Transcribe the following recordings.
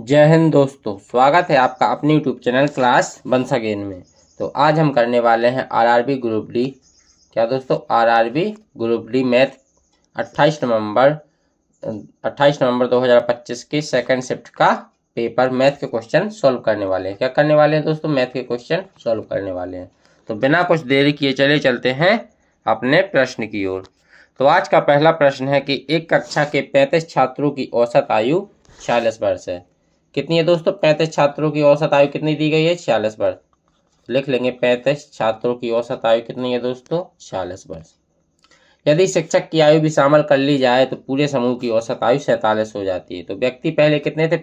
जय हिंद दोस्तों, स्वागत है आपका अपने YouTube channel class once again में। तो आज हम करने वाले हैं आरआरबी ग्रुप डी। क्या दोस्तों? आरआरबी ग्रुप डी मैथ 28 नवंबर 2025 के सेकंड शिफ्ट का पेपर मैथ के क्वेश्चन सॉल्व करने वाले हैं। क्या करने वाले हैं दोस्तों? मैथ के क्वेश्चन सॉल्व करने वाले हैं। तो बिना कुछ देरी किए चलते हैं अपने प्रश्न की ओर। तो आज का पहला प्रश्न है कि एक कक्षा के 35 छात्रों की औसत आयु 46 वर्ष है। कितनी है दोस्तों? 35 छात्रों की औसत आयु कितनी दी गई है? 46 वर्ष। लिख लेंगे 35 छात्रों की औसत आयु कितनी है दोस्तों? 46 वर्ष। यदि शिक्षक की आयु भी शामिल कर ली जाए तो पूरे समूह की औसत आयु 47 हो जाती है। तो व्यक्ति पहले कितने थे?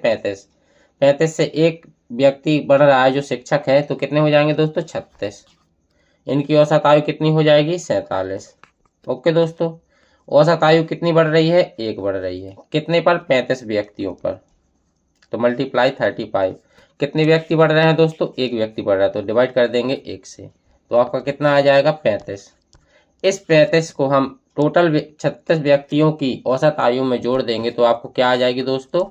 35 से एक व्यक्ति बढ़ रहा है जो शिक्षक है, तो कितने हो जाएंगे दोस्तों? 36। इनकी औसत आयु कितनी हो जाएगी? 47। ओके दोस्तों, औसत आयु कितनी बढ़ रही है? एक बढ़ रही है। कितने पर? 35 व्यक्तियों पर। तो मल्टीप्लाई 35। कितने व्यक्ति बढ़ रहे हैं दोस्तों? एक व्यक्ति बढ़ रहा है, तो डिवाइड कर देंगे 1 से। तो आपका कितना आ जाएगा? 35। इस 35 को हम टोटल 36 व्यक्तियों की औसत आयु में जोड़ देंगे तो आपको क्या आ जाएगी दोस्तों?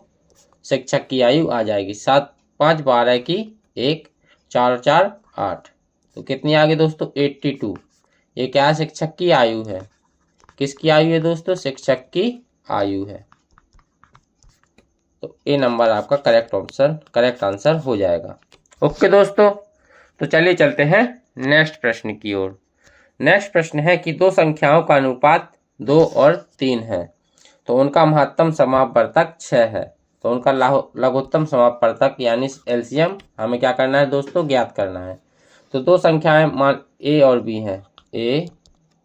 शिक्षक की आयु आ जाएगी 7 5 12 की 1 4 4 8। तो कितनी आ गई दोस्तों? 82। ये क्या है? शिक्षक की आयु है। किसकी आयु है दोस्तों? शिक्षक की आयु है। तो ए नंबर आपका करेक्ट आंसर हो जाएगा। ओके दोस्तों, तो चलिए चलते हैं नेक्स्ट प्रश्न की ओर। नेक्स्ट प्रश्न है कि दो संख्याओं का अनुपात 2 और 3 है, तो उनका महत्तम समापवर्तक 6 है, तो उनका लघुत्तम समापवर्तक यानी एलसीएम हमें क्या करना है दोस्तों? ज्ञात करना है। तो दो संख्याएं मान ए और बी हैं, ए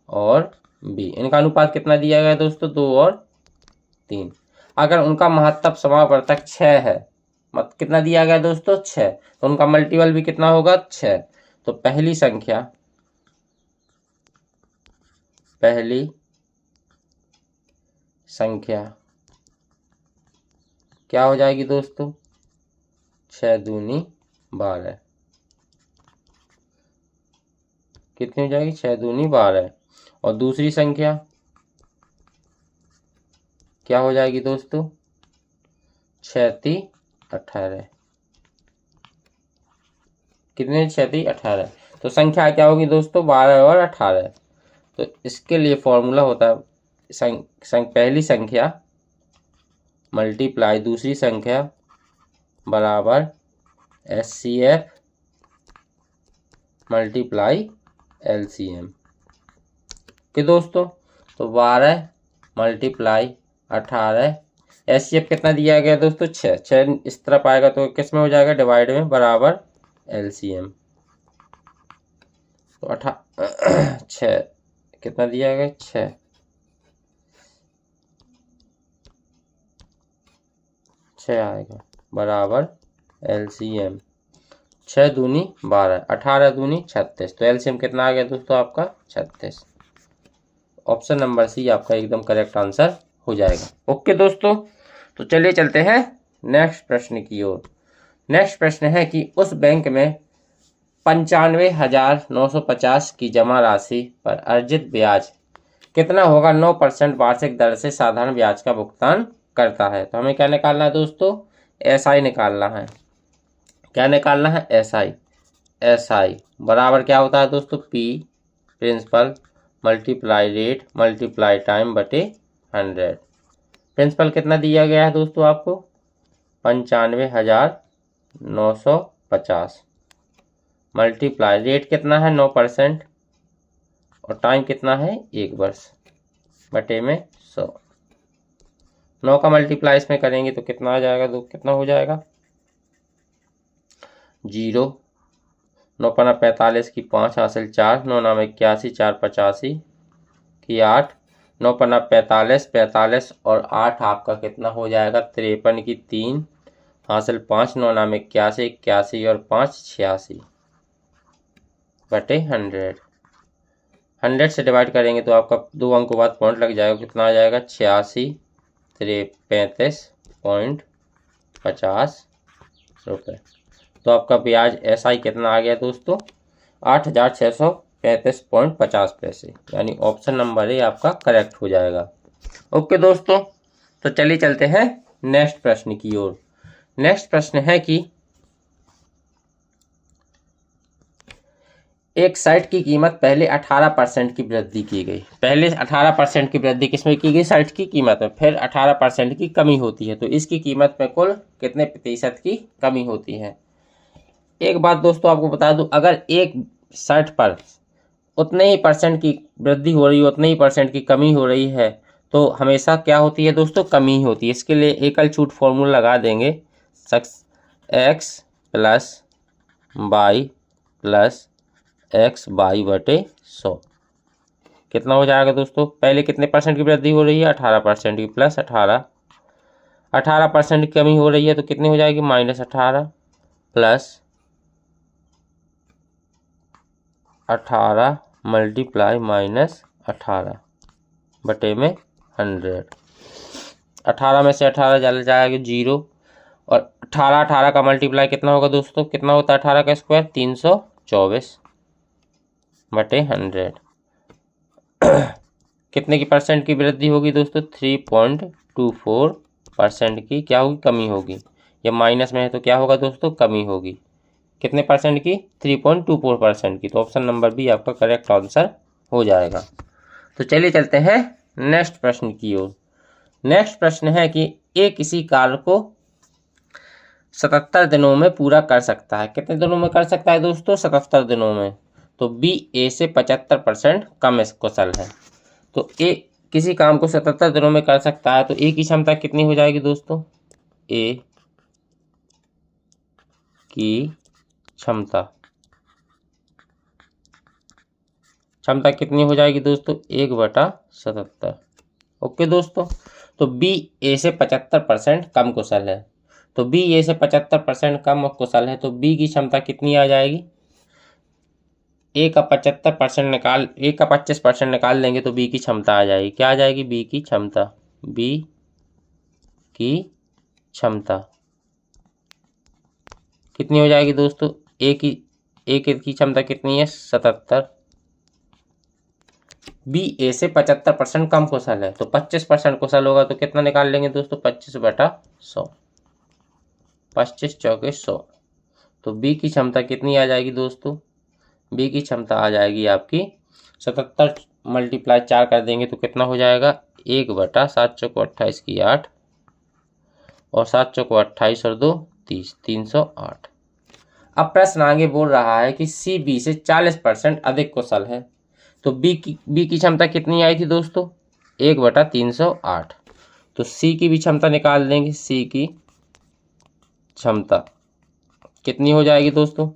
और बी, इनका अनुपात कितना दिया गया है दोस्तों? 2 और 3। अगर उनका महत्तम समापवर्तक 6 है, कितना दिया गया दोस्तों? 6, तो उनका मल्टीपल भी कितना होगा? 6। तो पहली संख्या क्या हो जाएगी दोस्तों? 6 दूनी 12। कितनी हो जाएगी? 6 दूनी 12। और दूसरी संख्या क्या हो जाएगी दोस्तों? 6 3 18। कितने? 6 3 18। तो संख्या क्या होगी दोस्तों? 12 और 18। तो इसके लिए फॉर्मूला होता है पहली संख्या मल्टीप्लाई दूसरी संख्या बराबर HCF मल्टीप्लाई LCM कि दोस्तों। तो 12 मल्टीप्लाई 18, HCF कितना दिया गया दोस्तों? 6 इस तरफ आएगा तो किस में हो जाएगा? डिवाइड में, बराबर LCM। तो 6 कितना दिया गया? 6 आएगा, बराबर LCM। 6 दूनी 12, 18 दूनी 36। तो LCM कितना आ गया दोस्तों आपका? 36। ऑप्शन नंबर सी आपका एकदम करेक्ट आंसर हो जाएगा। ओके दोस्तों, तो चलिए चलते हैं नेक्स्ट प्रश्न की ओर। नेक्स्ट प्रश्न है कि उस बैंक में 95,950 की जमा राशि पर अर्जित ब्याज कितना होगा? 9% वार्षिक दर से साधारण ब्याज का भुगतान करता है। तो हमें क्या निकालना है दोस्तों? SI निकालना है। क्या निकालना है? SI बराबर क्या होता है दोस्तों? P principal multiply rate multiply time बटे 100। प्रिंसिपल कितना दिया गया है दोस्तों आपको? 95,950 मल्टीप्लाई रेट कितना है? 9% और टाइम कितना है? 1 वर्ष बटे में 100। 9 का मल्टीप्लाई इसमें करेंगे तो कितना आ जाएगा? कितना हो जाएगा? 0 9 पन्ना 45 की 5 हासिल 4 9 नाम 81 4 85 की 8 9 पन्ना 45 और 8 आपका कितना हो जाएगा? 53 की 3 हासिल 5 9 नाम 81 और 5 86 बटे 100। 100 से डिवाइड करेंगे तो आपका 2 अंकों बाद पॉइंट लग जाएगा। कितना आ जाएगा? 86 35.50 रुपये। तो आपका ब्याज SI कितना आ गया दोस्तों? 8,635.50 पैसे, यानी ऑप्शन नंबर ए आपका करेक्ट हो जाएगा। ओके दोस्तों, तो चलिए चलते हैं नेक्स्ट प्रश्न की ओर। नेक्स्ट प्रश्न है कि एक शर्ट की कीमत पहले 18% की वृद्धि की गई। पहले 18% की वृद्धि किसमें की गई? शर्ट की कीमत में। फिर 18% की कमी होती है, तो इसकी कीमत में कुल कितने प्रतिशत की कमी होती है? एक बात दोस्तों आपको बता दूं, अगर एक शर्ट पर उतने ही परसेंट की वृद्धि हो रही है, उतने ही परसेंट की कमी हो रही है, तो हमेशा क्या होती है दोस्तों? कमी ही होती है। इसके लिए एकल छूट फॉर्मूला लगा देंगे, x plus y plus x by बटे 100। कितना हो जाएगा दोस्तों? पहले कितने परसेंट की वृद्धि हो रही है? 18% की, प्लस 18% की कमी हो रही है, तो कितनी हो जाएगी? -18 प्लस 18 मल्टीप्लाई -18 बटे में 100। 18 में से 18 चला जाएगा 0, और 18 का मल्टीप्लाई कितना होगा दोस्तों? कितना होता है 18 का स्क्वायर? 324 बटे 100। कितने की परसेंट की वृद्धि होगी दोस्तों? 3.24% की क्या होगी? कमी होगी। या माइनस में है तो क्या होगा दोस्तों? कमी होगी। कितने परसेंट की? 3.24% की। तो ऑप्शन नंबर बी आपका करेक्ट आंसर हो जाएगा। तो चलिए चलते हैं नेक्स्ट प्रश्न की ओर। नेक्स्ट प्रश्न है कि ए किसी कार्य को 77 दिनों में पूरा कर सकता है। कितने दिनों में कर सकता है दोस्तों? 77 दिनों में। तो बी ए से 75% कम कुशल है। तो ए किसी काम को 77 दिनों में कर सकता है, तो ए की क्षमता कितनी हो जाएगी दोस्तों? ए की क्षमता कितनी हो जाएगी दोस्तों? 1/77। ओके दोस्तों, तो बी ए से 75% कम कुशल है। तो बी ए से 75% कम कुशल है, तो बी की क्षमता कितनी आ जाएगी? ए का 75% निकाल, ए का 25% निकाल देंगे तो बी की क्षमता आ जाएगी। क्या आ जाएगी? बी की क्षमता। बी की क्षमता कितनी हो जाएगी दोस्तों? ए की क्षमता कितनी है? 77। बी ए से 75% कम कुशल है, तो 25% कुशल होगा, तो कितना निकाल लेंगे दोस्तों? 25/100। 25 चौके 100। तो बी की क्षमता कितनी आ जाएगी दोस्तों? बी की क्षमता आ जाएगी आपकी 77 मल्टीप्लाई 4 कर देंगे तो कितना हो जाएगा? 1/7 चौको 28 की 8, और 7 चौको 28 और 2 30, 308। अब प्रश्न आगे बोल रहा है कि सी बी से 40% अधिक कुशल है। तो बी की क्षमता कितनी आई थी दोस्तों? 1/308। तो सी की भी क्षमता निकाल देंगे। सी की क्षमता कितनी हो जाएगी दोस्तों?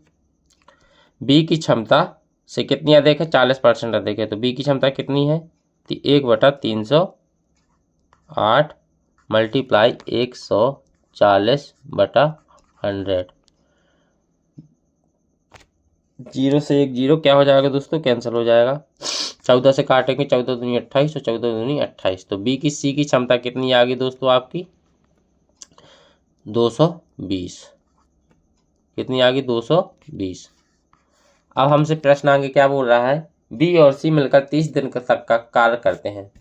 बी की क्षमता से कितनी अधिक है? 40% अधिक है। तो बी की क्षमता कितनी है? 1/308 मल्टीप्लाई 140/100। 0 से 1 0 क्या हो जाएगा दोस्तों? कैंसिल हो जाएगा। 14 से काटेंगे, 14 दूनी 28 और 14 दूनी 28। तो बी की सी की क्षमता कितनी आ गई दोस्तों आपकी? 220। कितनी आ गई? 220। अब हमसे प्रश्न आगे क्या बोल रहा है? बी और सी मिलकर 30 दिन तक का कार्य करते हैं।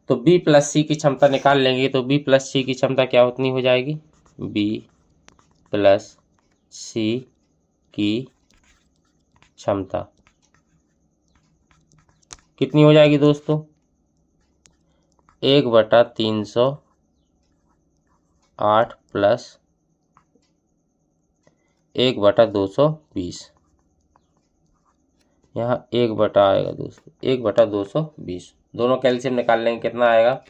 तो बी प्लस सी की क्षमता निकाल लेंगे, तो बी प्लस सी की क्षमता क्या उतनी हो जाएगी? बी प्लस सी की क्षमता कितनी हो जाएगी दोस्तों? 1/308 प्लस 1/220। यहाँ 1 आएगा दोस्तों, 1/220। दोनों कैल्शियम निकाल लेंगे, कितना आएगा?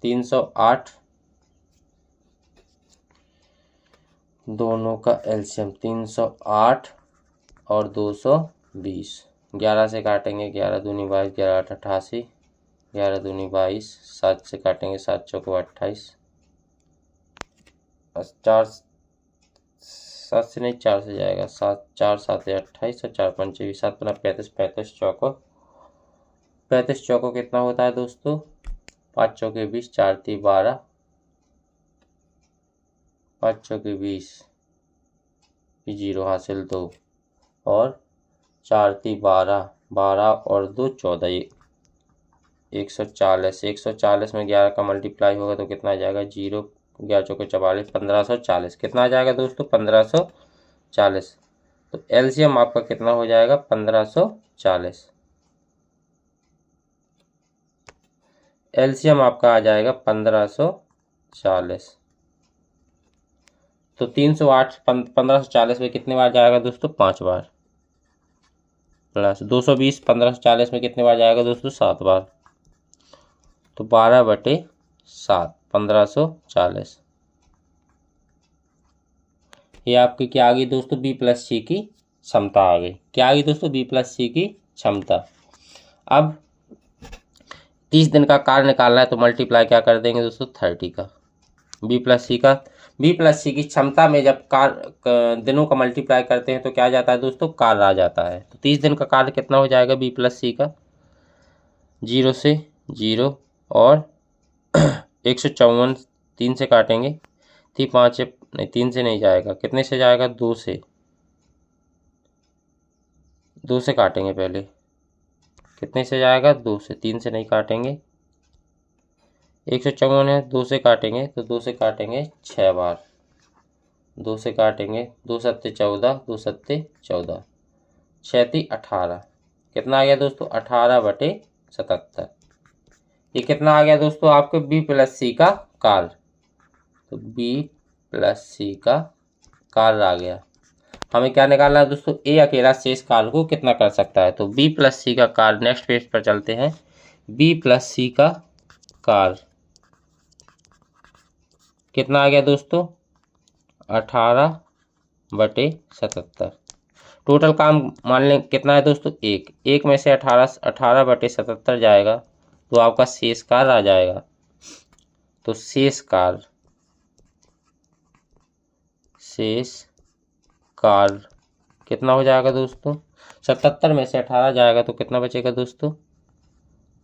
308। दोनों का एल्शियम 308 और 220। 11 से काटेंगे, 11 दूनी 22, 11 8 88, 11 दूनी 22। 7 से काटेंगे, 7 चौको 28, 4 7 से नहीं, 4 से जाएगा। 7 4 7 28 और 4 5 24, 7 5 35, 35 चौको 35 चौको कितना होता है दोस्तों? 5 चौके 20, 4 3 12, 5 चौके 20, 0 हासिल 2, और 4 3 12, 12 और 2 14, 140। 140 में 11 का मल्टीप्लाई होगा तो कितना आ जाएगा? 0 11 चौके 44, 1540 कितना आ जाएगा दोस्तों 1540। तो एलसीएम आपका कितना हो जाएगा 1540। एलसीएम आपका आ जाएगा 1540। तो 308 1540 में कितने बार जाएगा दोस्तों 5 बार। प्लस 220 1540 में कितने बार जाएगा दोस्तों 7 बार। तो 12/7 1540। ये आपकी क्या आ गई दोस्तों बी प्लस सी की क्षमता आ गई। क्या आ गई दोस्तों बी प्लस सी की क्षमता। अब 30 दिन का कार्य निकालना है तो मल्टीप्लाई क्या कर देंगे दोस्तों 30 का बी प्लस सी का। बी प्लस सी की क्षमता में जब दिनों का मल्टीप्लाई करते हैं तो क्या आ जाता है दोस्तों कार्य आ जाता है। तो 30 दिन का कार्य कितना हो जाएगा बी प्लस सी का 0 से 0 और 154 3 से काटेंगे 5 से नहीं 3 से नहीं जाएगा कितने से जाएगा 2 से 2 से काटेंगे पहले कितने से जाएगा 2 से 3 से नहीं काटेंगे 154 है 2 से काटेंगे तो 2 से काटेंगे 6 बार 2 से काटेंगे 2 सत्ते 14 2 सत्ते 14 6 18 कितना आ गया दोस्तों 18/77। ये कितना आ गया दोस्तों आपके बी प्लस सी का कार्य। तो बी प्लस सी का कार्य आ गया। हमें क्या निकालना है दोस्तों ए अकेला शेष कार्य को कितना कर सकता है। तो बी प्लस सी का कार्य नेक्स्ट पेज पर चलते हैं। बी प्लस सी का कार्य कितना आ गया दोस्तों 18/77। टोटल काम मान लें कितना है दोस्तों एक में से 18/77 जाएगा तो आपका शेष कार्य आ जाएगा। तो शेष कार्य कितना हो जाएगा दोस्तों 77 में से 18 जाएगा तो कितना बचेगा दोस्तों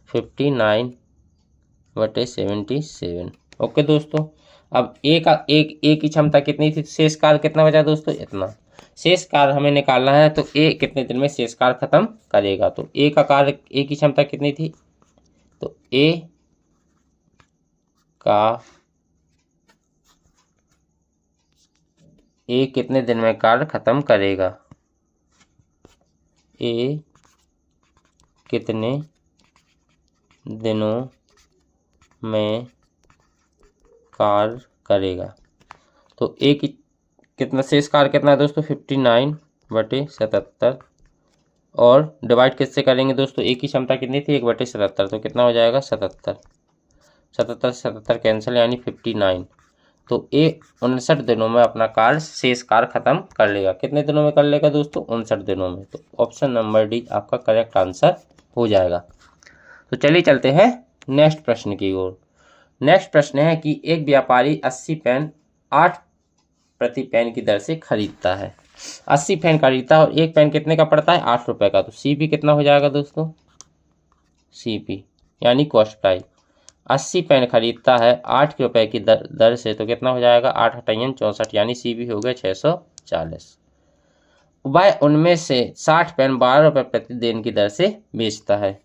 59/77। ओके दोस्तों। अब ए की क्षमता कितनी थी शेष कार्य कितना बचा दोस्तों इतना। शेष कार्य हमें निकालना है तो ए कितने दिन में शेष कार्य खत्म करेगा। तो ए का कार्य ए की क्षमता कितनी थी तो ए कितने दिन में कार्य खत्म करेगा। ए कितने दिनों में कार्य करेगा। तो ए की कितना शेष कार्य कितना है दोस्तों 59/77 और डिवाइड किससे करेंगे दोस्तों ए की क्षमता कितनी थी 1/77 तो कितना हो जाएगा 77 77 कैंसिल यानी 59। तो ए 59 दिनों में अपना कार्य शेष कार्य खत्म कर लेगा। कितने दिनों में कर लेगा दोस्तों 59 दिनों में। तो ऑप्शन नंबर डी आपका करेक्ट आंसर हो जाएगा। तो चलिए चलते हैं नेक्स्ट प्रश्न की ओर। नेक्स्ट प्रश्न है कि एक व्यापारी 80 पेन 8 प्रति पेन की दर से खरीदता है। 80 पेन खरीदता है और एक पेन कितने का पड़ता है 8 रुपए का। तो सीपी कितना हो जाएगा दोस्तों सीपी यानी कॉस्ट प्राइस। 80 पेन खरीदता है 8 रुपए की दर से तो कितना हो जाएगा 8 × 64 यानी सीपी हो गया 640। वह उनमें से 60 पेन 12 रुपए प्रतिदिन की दर से बेचता है।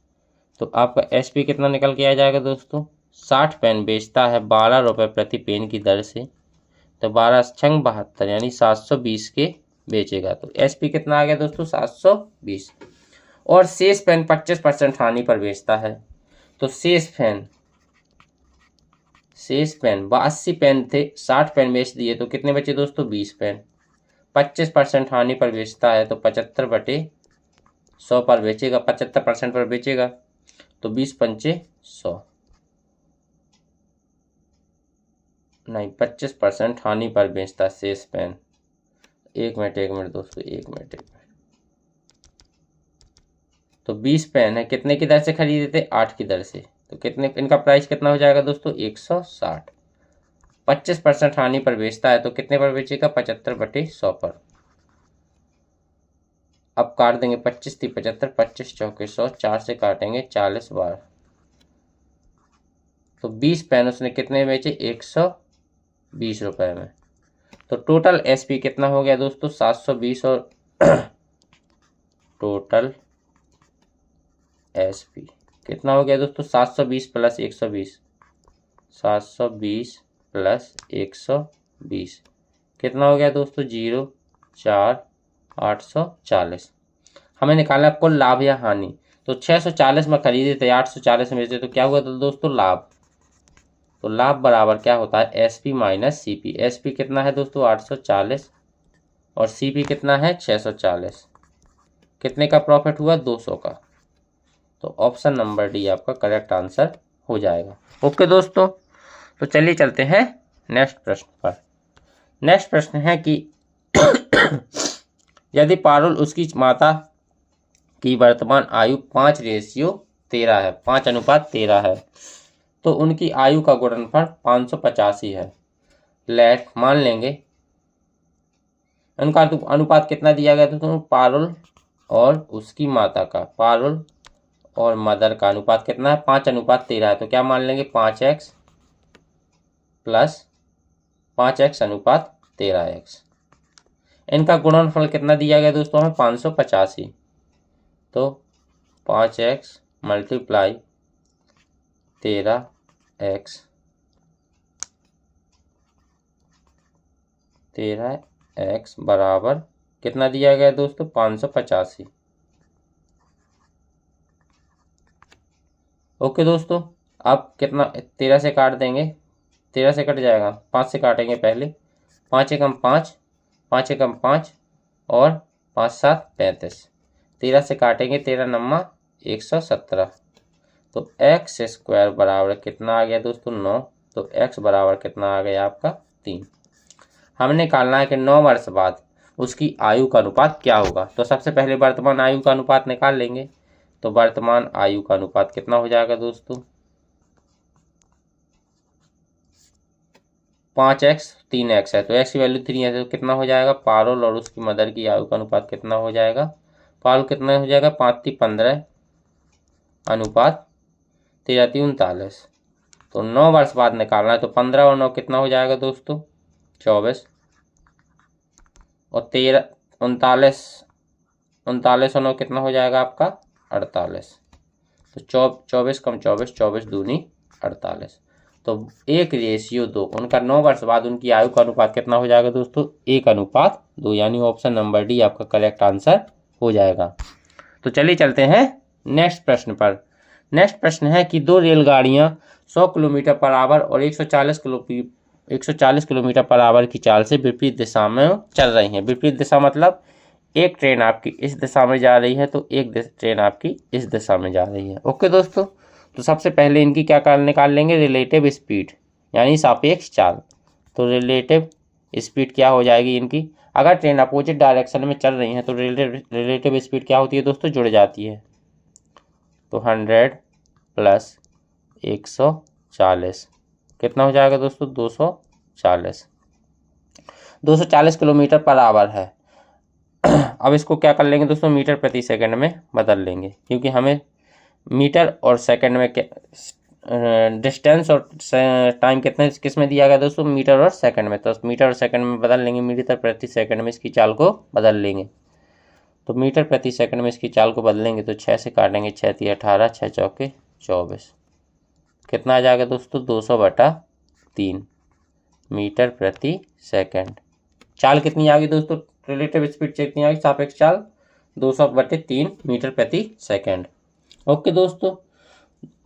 तो आपका एसपी कितना निकल के आ जाएगा दोस्तों 60 पेन बेचता है 12 रुपए प्रति पेन की दर से तो 12 छंग 72 यानी 720 के बेचेगा। तो एसपी कितना आ गया दोस्तों 720। और शेष पेन 25% हानि पर बेचता है। तो शेष पेन 80 पेन थे 60 पेन बेच दिए तो कितने बचे दोस्तों 20 पेन। 25% हानि पर बेचता है तो 75/100 पर बेचेगा 75% पर बेचेगा तो 20 पंचे 100 नहीं 25% हानि पर बेचता शेष पेन। एक मिनट दोस्तों एक मिनट। तो 20 पेन है कितने की दर से खरीदे थे 8 की दर से तो कितने इनका प्राइस कितना हो जाएगा दोस्तों 160। 25% हानि पर बेचता है तो कितने पर बेचेगा 75/100 पर। अब काट देंगे 25 × 75 25 चौके 100 4 से काटेंगे 40 बार। तो 20 पेन उसने कितने बेचे 120 रुपए में। तो टोटल एसपी कितना हो गया दोस्तों 720 और टोटल एसपी कितना हो गया दोस्तों 720 + 120 720 प्लस 120 कितना हो गया दोस्तों 0, 4, 840। हमें निकालना कुल लाभ या हानि। तो 640 में खरीदे थे, 840 में बेचे, तो क्या हुआ था दोस्तों लाभ। तो लाभ बराबर क्या होता है एसपी माइनस सीपी। एसपी कितना है दोस्तों 840 और सीपी कितना है 640। कितने का प्रॉफिट हुआ 200 का। तो ऑप्शन नंबर डी आपका करेक्ट आंसर हो जाएगा। ओके दोस्तों, तो चलिए चलते हैं नेक्स्ट प्रश्न पर। नेक्स्ट प्रश्न है कि यदि पारुल उसकी माता की वर्तमान आयु 5:13 है, 5:13 है, तो उनकी आयु का गुणनफल 585 है। लेट मान लेंगे उनका अनुपात कितना दिया गया दोस्तों, पारुल और उसकी माता का, पारुल और मदर का अनुपात कितना है 5:13 है। तो क्या मान लेंगे 5x प्लस 5x अनुपात 13x। इनका गुणनफल कितना दिया गया दोस्तों हमें 585। तो 5x मल्टीप्लाई 13x बराबर कितना दिया गया दोस्तों 585। ओके दोस्तों, अब कितना 13 से काट देंगे, 13 से कट जाएगा, 5 से काटेंगे पहले, 5 एकम 5, 5 एकम 5 और 5 7 35। 13 से काटेंगे, 13 नम्मा 117। तो एक्स स्क्वायर बराबर कितना आ गया दोस्तों 9। तो x बराबर कितना आ गया आपका 3। हमने निकालना है कि 9 वर्ष बाद उसकी आयु का अनुपात क्या होगा। तो सबसे पहले वर्तमान आयु का अनुपात निकाल लेंगे। तो वर्तमान आयु का अनुपात कितना हो जाएगा दोस्तों 5x 3x है, तो x की वैल्यू 3 है, तो कितना हो जाएगा पारुल और उसकी मदर की आयु का अनुपात कितना हो जाएगा, पारुल कितना हो जाएगा 5 3 15 अनुपात 13 3 39। तो 9 वर्ष बाद निकालना है। तो 15 और 9 कितना हो जाएगा दोस्तों 24 और 13 39 39 और 9 कितना हो जाएगा आपका 48। तो 24 कम 24 24 दूनी 48। तो 1:2 उनका 9 वर्ष बाद उनकी आयु का अनुपात कितना हो जाएगा दोस्तों 1:2, यानी ऑप्शन नंबर डी आपका करेक्ट आंसर हो जाएगा। तो चलिए चलते हैं नेक्स्ट प्रश्न पर। नेक्स्ट प्रश्न है कि दो रेलगाड़ियां 100 किलोमीटर पर आवर और 140 किलोमीटर पर आवर की चाल से विपरीत दिशा में चल रही हैं। विपरीत दिशा मतलब एक ट्रेन आपकी इस दिशा में जा रही है तो एक ट्रेन आपकी इस दिशा में जा रही है। ओके दोस्तों, तो सबसे पहले इनकी क्या निकाल लेंगे रिलेटिव स्पीड, यानी सापेक्ष चाल। तो रिलेटिव स्पीड क्या हो जाएगी इनकी, अगर ट्रेन अपोजिट डायरेक्शन में चल रही है तो रिलेटिव स्पीड क्या होती है दोस्तों जुड़ जाती है। तो 100 प्लस 140 कितना हो जाएगा दोस्तों 240 किलोमीटर पर आवर है। अब इसको क्या कर लेंगे दोस्तों मीटर प्रति सेकंड में बदल लेंगे, क्योंकि हमें मीटर और सेकंड में डिस्टेंस और टाइम कितने किस में दिया गया दोस्तों मीटर और सेकंड में। तो मीटर और सेकंड में बदल लेंगे, मीटर प्रति सेकंड में इसकी चाल को बदल लेंगे। तो मीटर प्रति सेकंड में इसकी चाल को बदलेंगे तो 6 से काटेंगे, 6 3 18, 6 चौके 24, कितना आ जाएगा दोस्तों 200/3 मीटर प्रति सेकंड। चाल कितनी आ गई दोस्तों रिलेटिव स्पीड कितनी आ गई सापेक्ष चाल 200/3 मीटर प्रति सेकंड। ओके दोस्तों,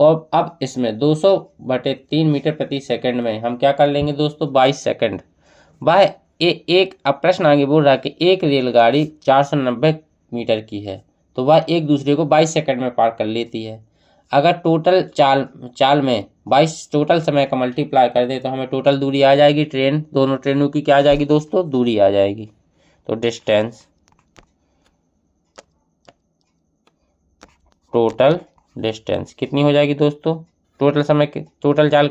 और अब इसमें 200/3 मीटर प्रति सेकंड में हम क्या कर लेंगे दोस्तों 22 सेकंड। वह एक अब प्रश्न आगे बोल रहा है कि एक रेलगाड़ी 490 मीटर की है तो वह एक दूसरे को 22 सेकंड में पार कर लेती है। अगर टोटल चाल में 22 टोटल समय का मल्टीप्लाई कर दे तो हमें टोटल दूरी आ जाएगी, दोनों ट्रेनों की क्या आ जाएगी दोस्तों दूरी आ जाएगी। तो डिस्टेंस टोटल डिस्टेंस कितनी हो जाएगी दोस्तों, टोटल समय टोटल चाल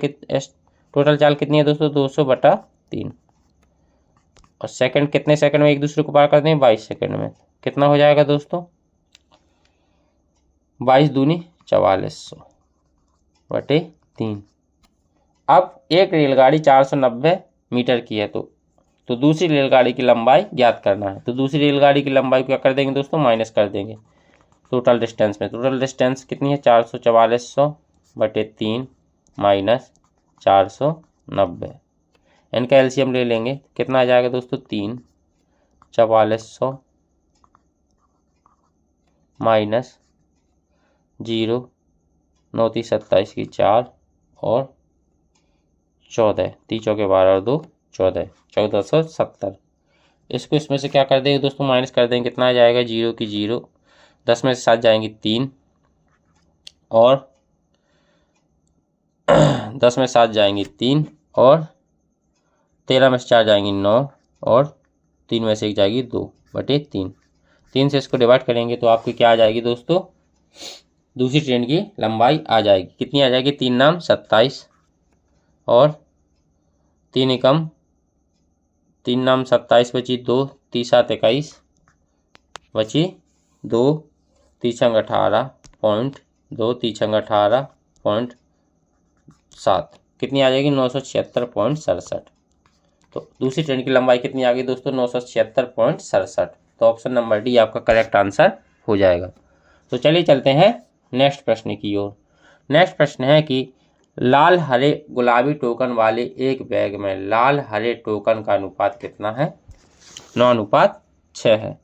कितनी है दोस्तों 200/3 और सेकंड कितने सेकंड में एक दूसरे को पार करते हैं 22 सेकंड में। कितना हो जाएगा दोस्तों 22 दूनी 4400/3। अब एक रेलगाड़ी 490 मीटर की है तो दूसरी रेलगाड़ी की लंबाई ज्ञात करना है। तो दूसरी रेलगाड़ी की लंबाई क्या कर देंगे दोस्तों माइनस कर देंगे टोटल डिस्टेंस में। टोटल डिस्टेंस कितनी है 44400/3 माइनस 490 इनका एलसीएम ले लेंगे, कितना आ जाएगा दोस्तों 3, 4400 माइनस 0, 9 3 27 की 4 और 14, 3 चौके 12 और 2 14, 1470। इसको इसमें से क्या कर देंगे दोस्तों, माइनस कर देंगे, कितना आ जाएगा 0 की 0, 10 में से 7 जाएंगी 3 और 10 में 7 जाएंगी 3 और 13 में से 4 जाएंगी 9 और 3 में से 1 जाएगी 2/3। 3 से इसको डिवाइड करेंगे तो आपकी क्या आ जाएगी दोस्तों, दूसरी ट्रेन की लंबाई आ जाएगी। कितनी आ जाएगी, 3 नाम 27 और 3 एकम 3 नाम 27 बची 2, 3 7 21 बची 2, 3 छंग 18.2, 3 छंग 18.7, कितनी आ जाएगी 976.67। तो दूसरी ट्रेन की लंबाई कितनी आ गई दोस्तों, 976.67। तो ऑप्शन नंबर डी आपका करेक्ट आंसर हो जाएगा। तो चलिए चलते हैं नेक्स्ट प्रश्न की ओर। नेक्स्ट प्रश्न है कि लाल हरे गुलाबी टोकन वाले एक बैग में लाल हरे टोकन का अनुपात कितना है, 9:6 है।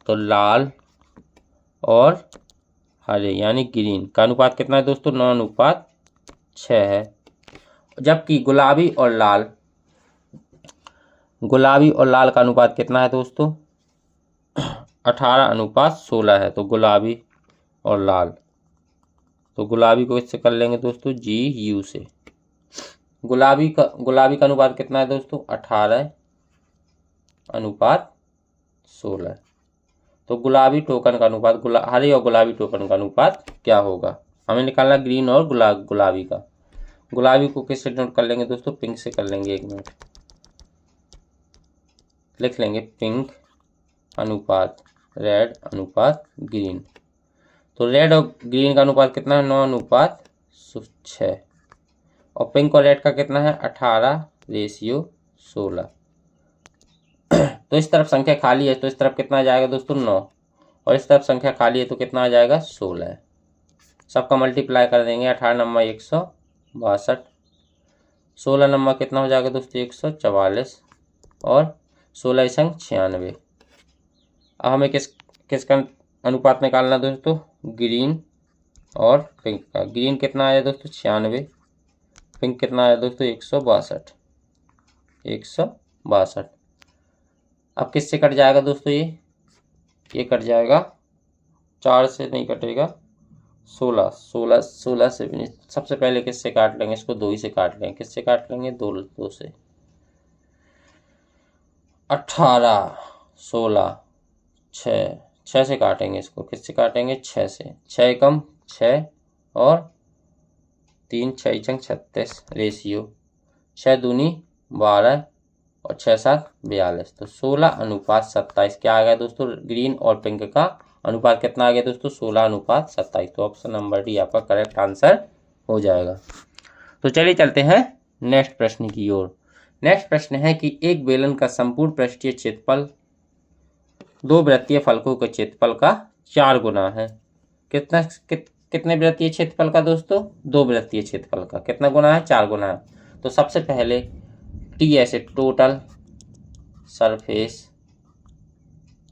तो लाल और हरे यानी ग्रीन का अनुपात कितना है दोस्तों, 9:6 है। जबकि गुलाबी और लाल का अनुपात कितना है दोस्तों, 18:16 है। तो गुलाबी और लाल, तो गुलाबी को इससे कर लेंगे दोस्तों GU से। गुलाबी का अनुपात कितना है दोस्तों, 18:16। तो गुलाबी टोकन का अनुपात, हरे और गुलाबी टोकन का अनुपात क्या होगा, हमें निकालना ग्रीन और गुलाबी का। गुलाबी को किससे नोट कर लेंगे दोस्तों, पिंक से कर लेंगे। 1 मिनट लिख लेंगे, पिंक अनुपात रेड अनुपात ग्रीन। तो रेड और ग्रीन का अनुपात कितना है, 9:6 और पिंक और रेड का कितना है, 18:16। तो इस तरफ संख्या खाली है तो इस तरफ कितना आ जाएगा दोस्तों 9 और इस तरफ संख्या खाली है तो कितना आ जाएगा 16। सबका मल्टीप्लाई कर देंगे, 18 नंबर 162, 16 नंबर कितना हो जाएगा दोस्तों 144 और 16 संग 96। अब हमें किसका अनुपात निकालना दोस्तों, ग्रीन और पिंक का। ग्रीन कितना आया दोस्तों 96, पिंक कितना आया दोस्तों 162। अब किससे कट जाएगा दोस्तों, ये कट जाएगा, 4 से नहीं कटेगा, 16 से भी नहीं। सबसे पहले किससे काट लेंगे इसको, 2 ही से काट लेंगे। किससे काट लेंगे, 2 से। 18 16 6 से काटेंगे इसको। किससे काटेंगे, 6 से। 6 कम 6 और 3 6 चंग 36 रेशियो, 6 दूनी 12 और 6 7 42। तो 16:27 क्या आ गया दोस्तों, ग्रीन और पिंक का अनुपात कितना आ गया दोस्तों, 16:27। तो ऑप्शन नंबर डी आपका करेक्ट आंसर हो जाएगा। तो चलिए चलते हैं नेक्स्ट प्रश्न की ओर। नेक्स्ट प्रश्न है कि एक बेलन का संपूर्ण पृष्ठीय क्षेत्रफल 2 वृत्तीय फलकों के क्षेत्रफल का 4 गुना है। कितने वृत्तीय क्षेत्रफल का दोस्तों, 2 वृत्तीय क्षेत्रफल का कितना गुना है, 4 गुना है। तो सबसे पहले टी ऐसे total surface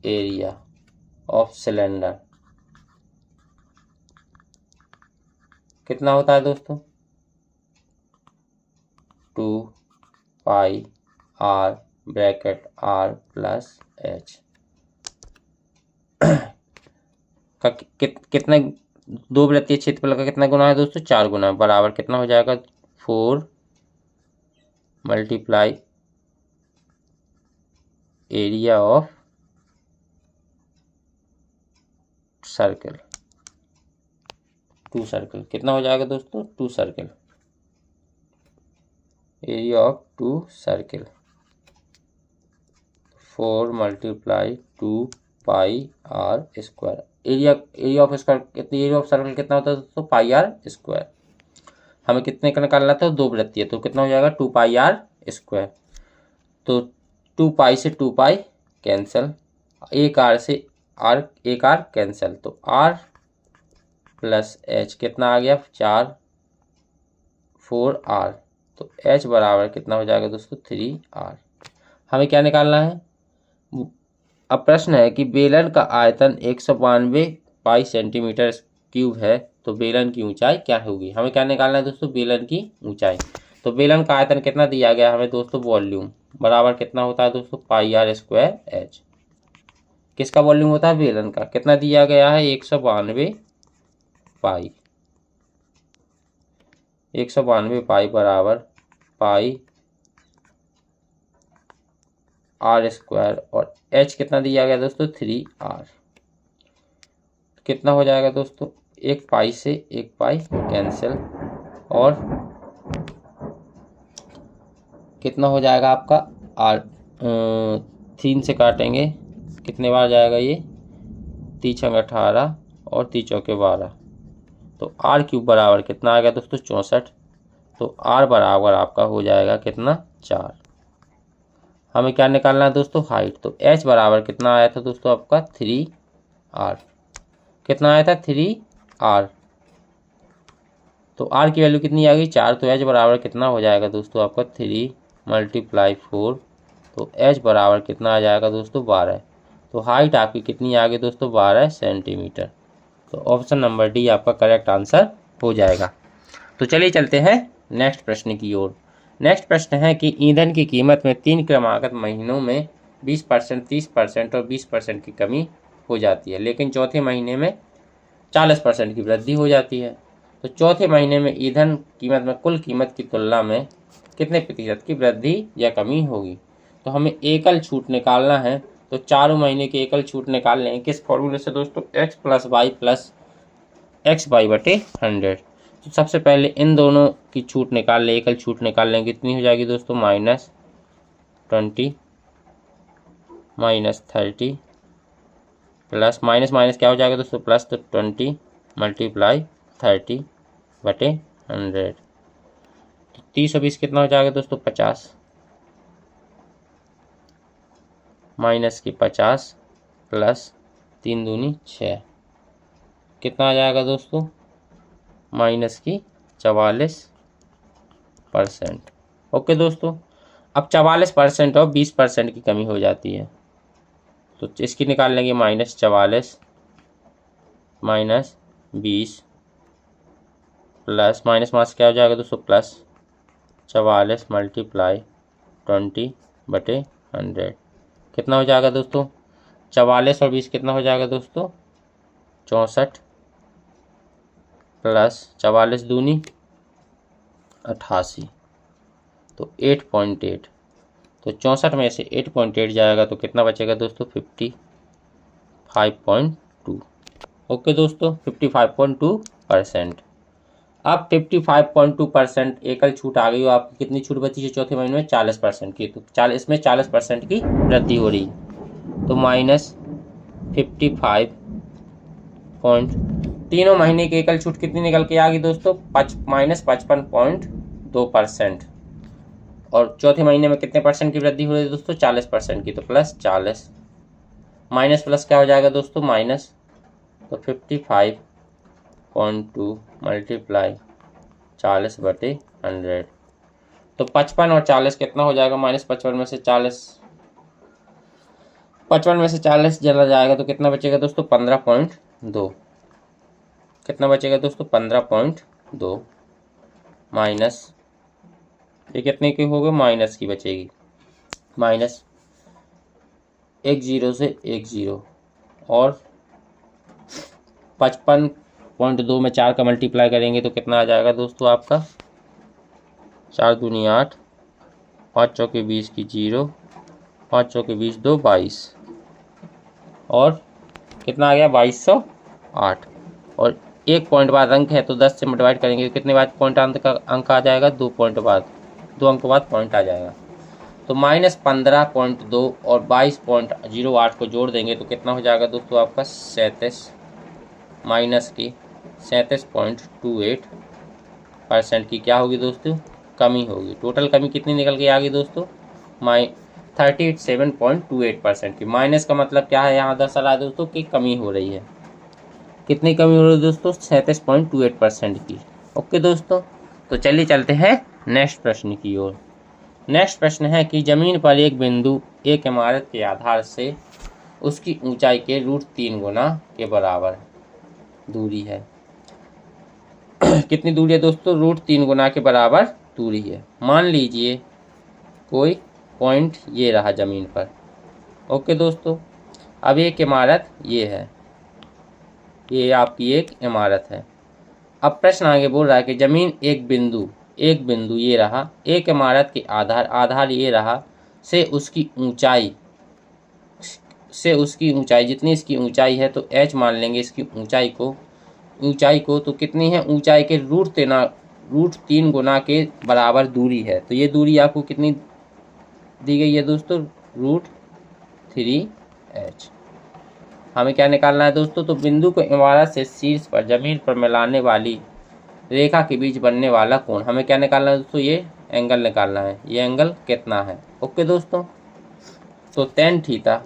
area of cylinder कितना होता है दोस्तों, 2πr bracket r plus h का कितना 2 वृत्तीय क्षेत्रफल का कितना गुना है दोस्तों, 4 गुना, बराबर कितना हो जाएगा 4 multiply area of circle, 2 circle कितना हो जाएगा दोस्तों, 2 circle, area of 2 circle, 4 multiply 2πr²। Area of circle कितना होता है दोस्तों, πr²। हमें कितने का निकालना था, 2 वृत्तीय, तो कितना हो जाएगा 2πr²। तो 2π से 2π कैंसिल, एक r से r, एक r कैंसिल, तो r प्लस h कितना आ गया 4 4r तो h बराबर कितना हो जाएगा दोस्तों 3r। हमें क्या निकालना है, अब प्रश्न है कि बेलन का आयतन 192 पाई सेंटीमीटर क्यूब है, तो बेलन की ऊंचाई क्या होगी। हमें क्या निकालना है दोस्तों, बेलन की ऊंचाई। तो बेलन का आयतन कितना दिया गया हमें दोस्तों, वॉल्यूम बराबर कितना होता है दोस्तों, पाई आर स्क्वायर एच। किसका वॉल्यूम होता है, बेलन का। कितना दिया गया है, 192 पाई, 192 पाई बराबर पाई आर स्क्वायर, और एच कितना दिया गया दोस्तों, 3r। कितना हो जाएगा दोस्तों, एक पाई से एक पाई कैंसिल, और कितना हो जाएगा आपका आर, 3 से काटेंगे, कितने बार जाएगा ये, 3 छंग 18 और 3 चौके 12, तो आर क्यूब बराबर कितना आ गया दोस्तों, 64। तो आर बराबर आपका हो जाएगा कितना, 4। हमें क्या निकालना है दोस्तों, हाइट। तो एच बराबर कितना आया था दोस्तों आपका, 3r। कितना आया था, 3r। तो आर की वैल्यू कितनी आ गई, 4। तो एच बराबर कितना हो जाएगा दोस्तों आपका, 3 × 4। तो एच बराबर कितना आ जाएगा दोस्तों, 12। तो हाइट आपकी कितनी आ गई दोस्तों, 12 सेंटीमीटर। तो ऑप्शन नंबर डी आपका करेक्ट आंसर हो जाएगा। तो चलिए चलते हैं नेक्स्ट प्रश्न की ओर। नेक्स्ट प्रश्न है कि ईंधन की कीमत में 3 क्रमागत महीनों में 20%, 30% और 20% की कमी हो जाती है, लेकिन चौथे महीने में 40% की वृद्धि हो जाती है। तो चौथे महीने में ईंधन कीमत में कुल कीमत की तुलना में कितने प्रतिशत की वृद्धि या कमी होगी। तो हमें एकल छूट निकालना है, तो चारों महीने की एकल छूट निकाल लेंगे किस फॉर्मूले से दोस्तों, x + y + x/100। तो सबसे पहले इन दोनों की छूट निकाल ले, एकल छूट निकाल लेंगे, कितनी हो जाएगी दोस्तों, -20 -30 प्लस माइनस माइनस क्या हो जाएगा दोस्तों, प्लस। तो 20 × 30/100। तो 30 और 20 कितना हो जाएगा दोस्तों, 50 माइनस की 50 प्लस 3 दूनी 6, कितना आ जाएगा दोस्तों, माइनस की 44%। ओके दोस्तों, अब 44% और 20% की कमी हो जाती है, तो इसकी निकाल लेंगे, -44 -20 प्लस माइनस मास क्या हो जाएगा दोस्तों, प्लस 44 × 20/100। कितना हो जाएगा दोस्तों, 44 और 20 कितना हो जाएगा दोस्तों, 64 प्लस 44 दूनी 88, तो 8.8। तो 64 में से 8.8 जाएगा तो कितना बचेगा दोस्तों, 55.2। ओके दोस्तों, 55.2%। अब 55.2% एकल छूट आ गई हो, आपकी कितनी छूट बची है चौथे महीने में, 40% की। तो 40 में 40% की वृद्धि हो रही, तो -55 तीनों महीने की एकल छूट कितनी निकल के आ गई दोस्तों, -55.2%। और चौथे महीने में कितने परसेंट की वृद्धि हो रही है दोस्तों, 40% की। तो +40 माइनस प्लस क्या हो जाएगा दोस्तों, माइनस। तो 55.2 × 40/100। तो 55 और 40 कितना हो जाएगा, -55 में से 40, 55 में से 40 चला जाएगा तो कितना बचेगा दोस्तों, 15.2। कितना बचेगा दोस्तों, 15.2 माइनस, ये कितने की हो गए, माइनस की बचेगी, माइनस 1 0 से 1 0, और 55.2 में 4 का मल्टीप्लाई करेंगे तो कितना आ जाएगा दोस्तों आपका, 4 दूनी 8, 5 चौके 20 की 0, 5 चौके 20 2 22, और कितना आ गया, 2208। और एक पॉइंट बाद अंक है तो 10 से डिवाइड करेंगे तो कितने बाद पॉइंट अंक आ जाएगा, 2 पॉइंट बाद, 2 अंक बाद पॉइंट आ जाएगा। तो -15.2 और 22.08 को जोड़ देंगे तो कितना हो जाएगा दोस्तों आपका, 37 माइनस की 37.28% की क्या होगी दोस्तों, कमी होगी। टोटल कमी कितनी निकल के आ गई दोस्तों, 37.28% की। माइनस का मतलब क्या है, यहाँ दर्शा रहा है दोस्तों कि कमी हो रही है। कितनी कमी हो रही है दोस्तों, 37.28% की। ओके दोस्तों, तो चलिए चलते हैं नेक्स्ट प्रश्न की ओर। नेक्स्ट प्रश्न है कि जमीन पर एक बिंदु एक इमारत के आधार से उसकी ऊंचाई के √3 गुना के बराबर दूरी है। कितनी दूरी है दोस्तों? √3 गुना के बराबर दूरी है। मान लीजिए कोई पॉइंट ये रहा जमीन पर। ओके दोस्तों, अब एक इमारत ये है, ये आपकी एक इमारत है। अब प्रश्न आगे बोल रहा है कि जमीन एक बिंदु ये रहा, एक इमारत के आधार ये रहा से उसकी ऊंचाई जितनी इसकी ऊंचाई है तो h मान लेंगे इसकी ऊंचाई को तो कितनी है? ऊंचाई के √3 गुना के बराबर दूरी है। तो ये दूरी आपको कितनी दी गई है दोस्तों? √3h। हमें क्या निकालना है दोस्तों? तो बिंदु को इमारत से शीर्ष पर जमीन पर मिलाने वाली रेखा के बीच बनने वाला कोण, हमें क्या निकालना है दोस्तों? ये एंगल निकालना है। ये एंगल कितना है? ओके दोस्तों, तो tan थीटा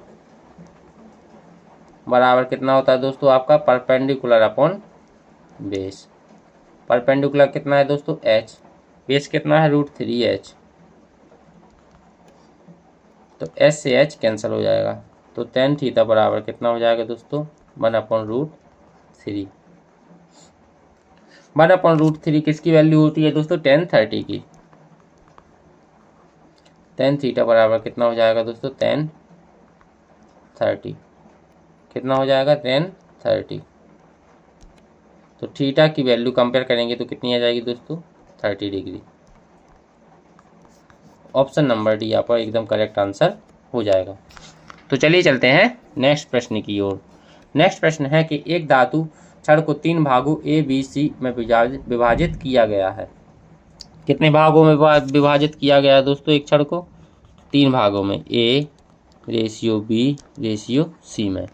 बराबर कितना होता है दोस्तों? आपका परपेंडिकुलर अपॉन बेस। परपेंडिकुलर कितना है दोस्तों? h। बेस कितना है? √3h। तो s से h कैंसिल हो जाएगा, तो tan थीटा बराबर कितना हो जाएगा दोस्तों? 1/√3। 1/√3 किसकी वैल्यू होती है दोस्तों? tan 30 की। tan थीटा बराबर कितना हो जाएगा दोस्तों? tan 30 कितना हो जाएगा? tan 30। तो थीटा की वैल्यू कंपेयर करेंगे तो कितनी आ जाएगी दोस्तों? 30 डिग्री। ऑप्शन नंबर डी यहाँ पर एकदम करेक्ट आंसर हो जाएगा। तो चलिए चलते हैं नेक्स्ट प्रश्न की ओर। नेक्स्ट प्रश्न है कि एक धातु छड़ को 3 भागों A, B, C में विभाजित किया गया है। कितने भागों में विभाजित किया गया है दोस्तों? एक छड़ को 3 भागों में, A/B/C में।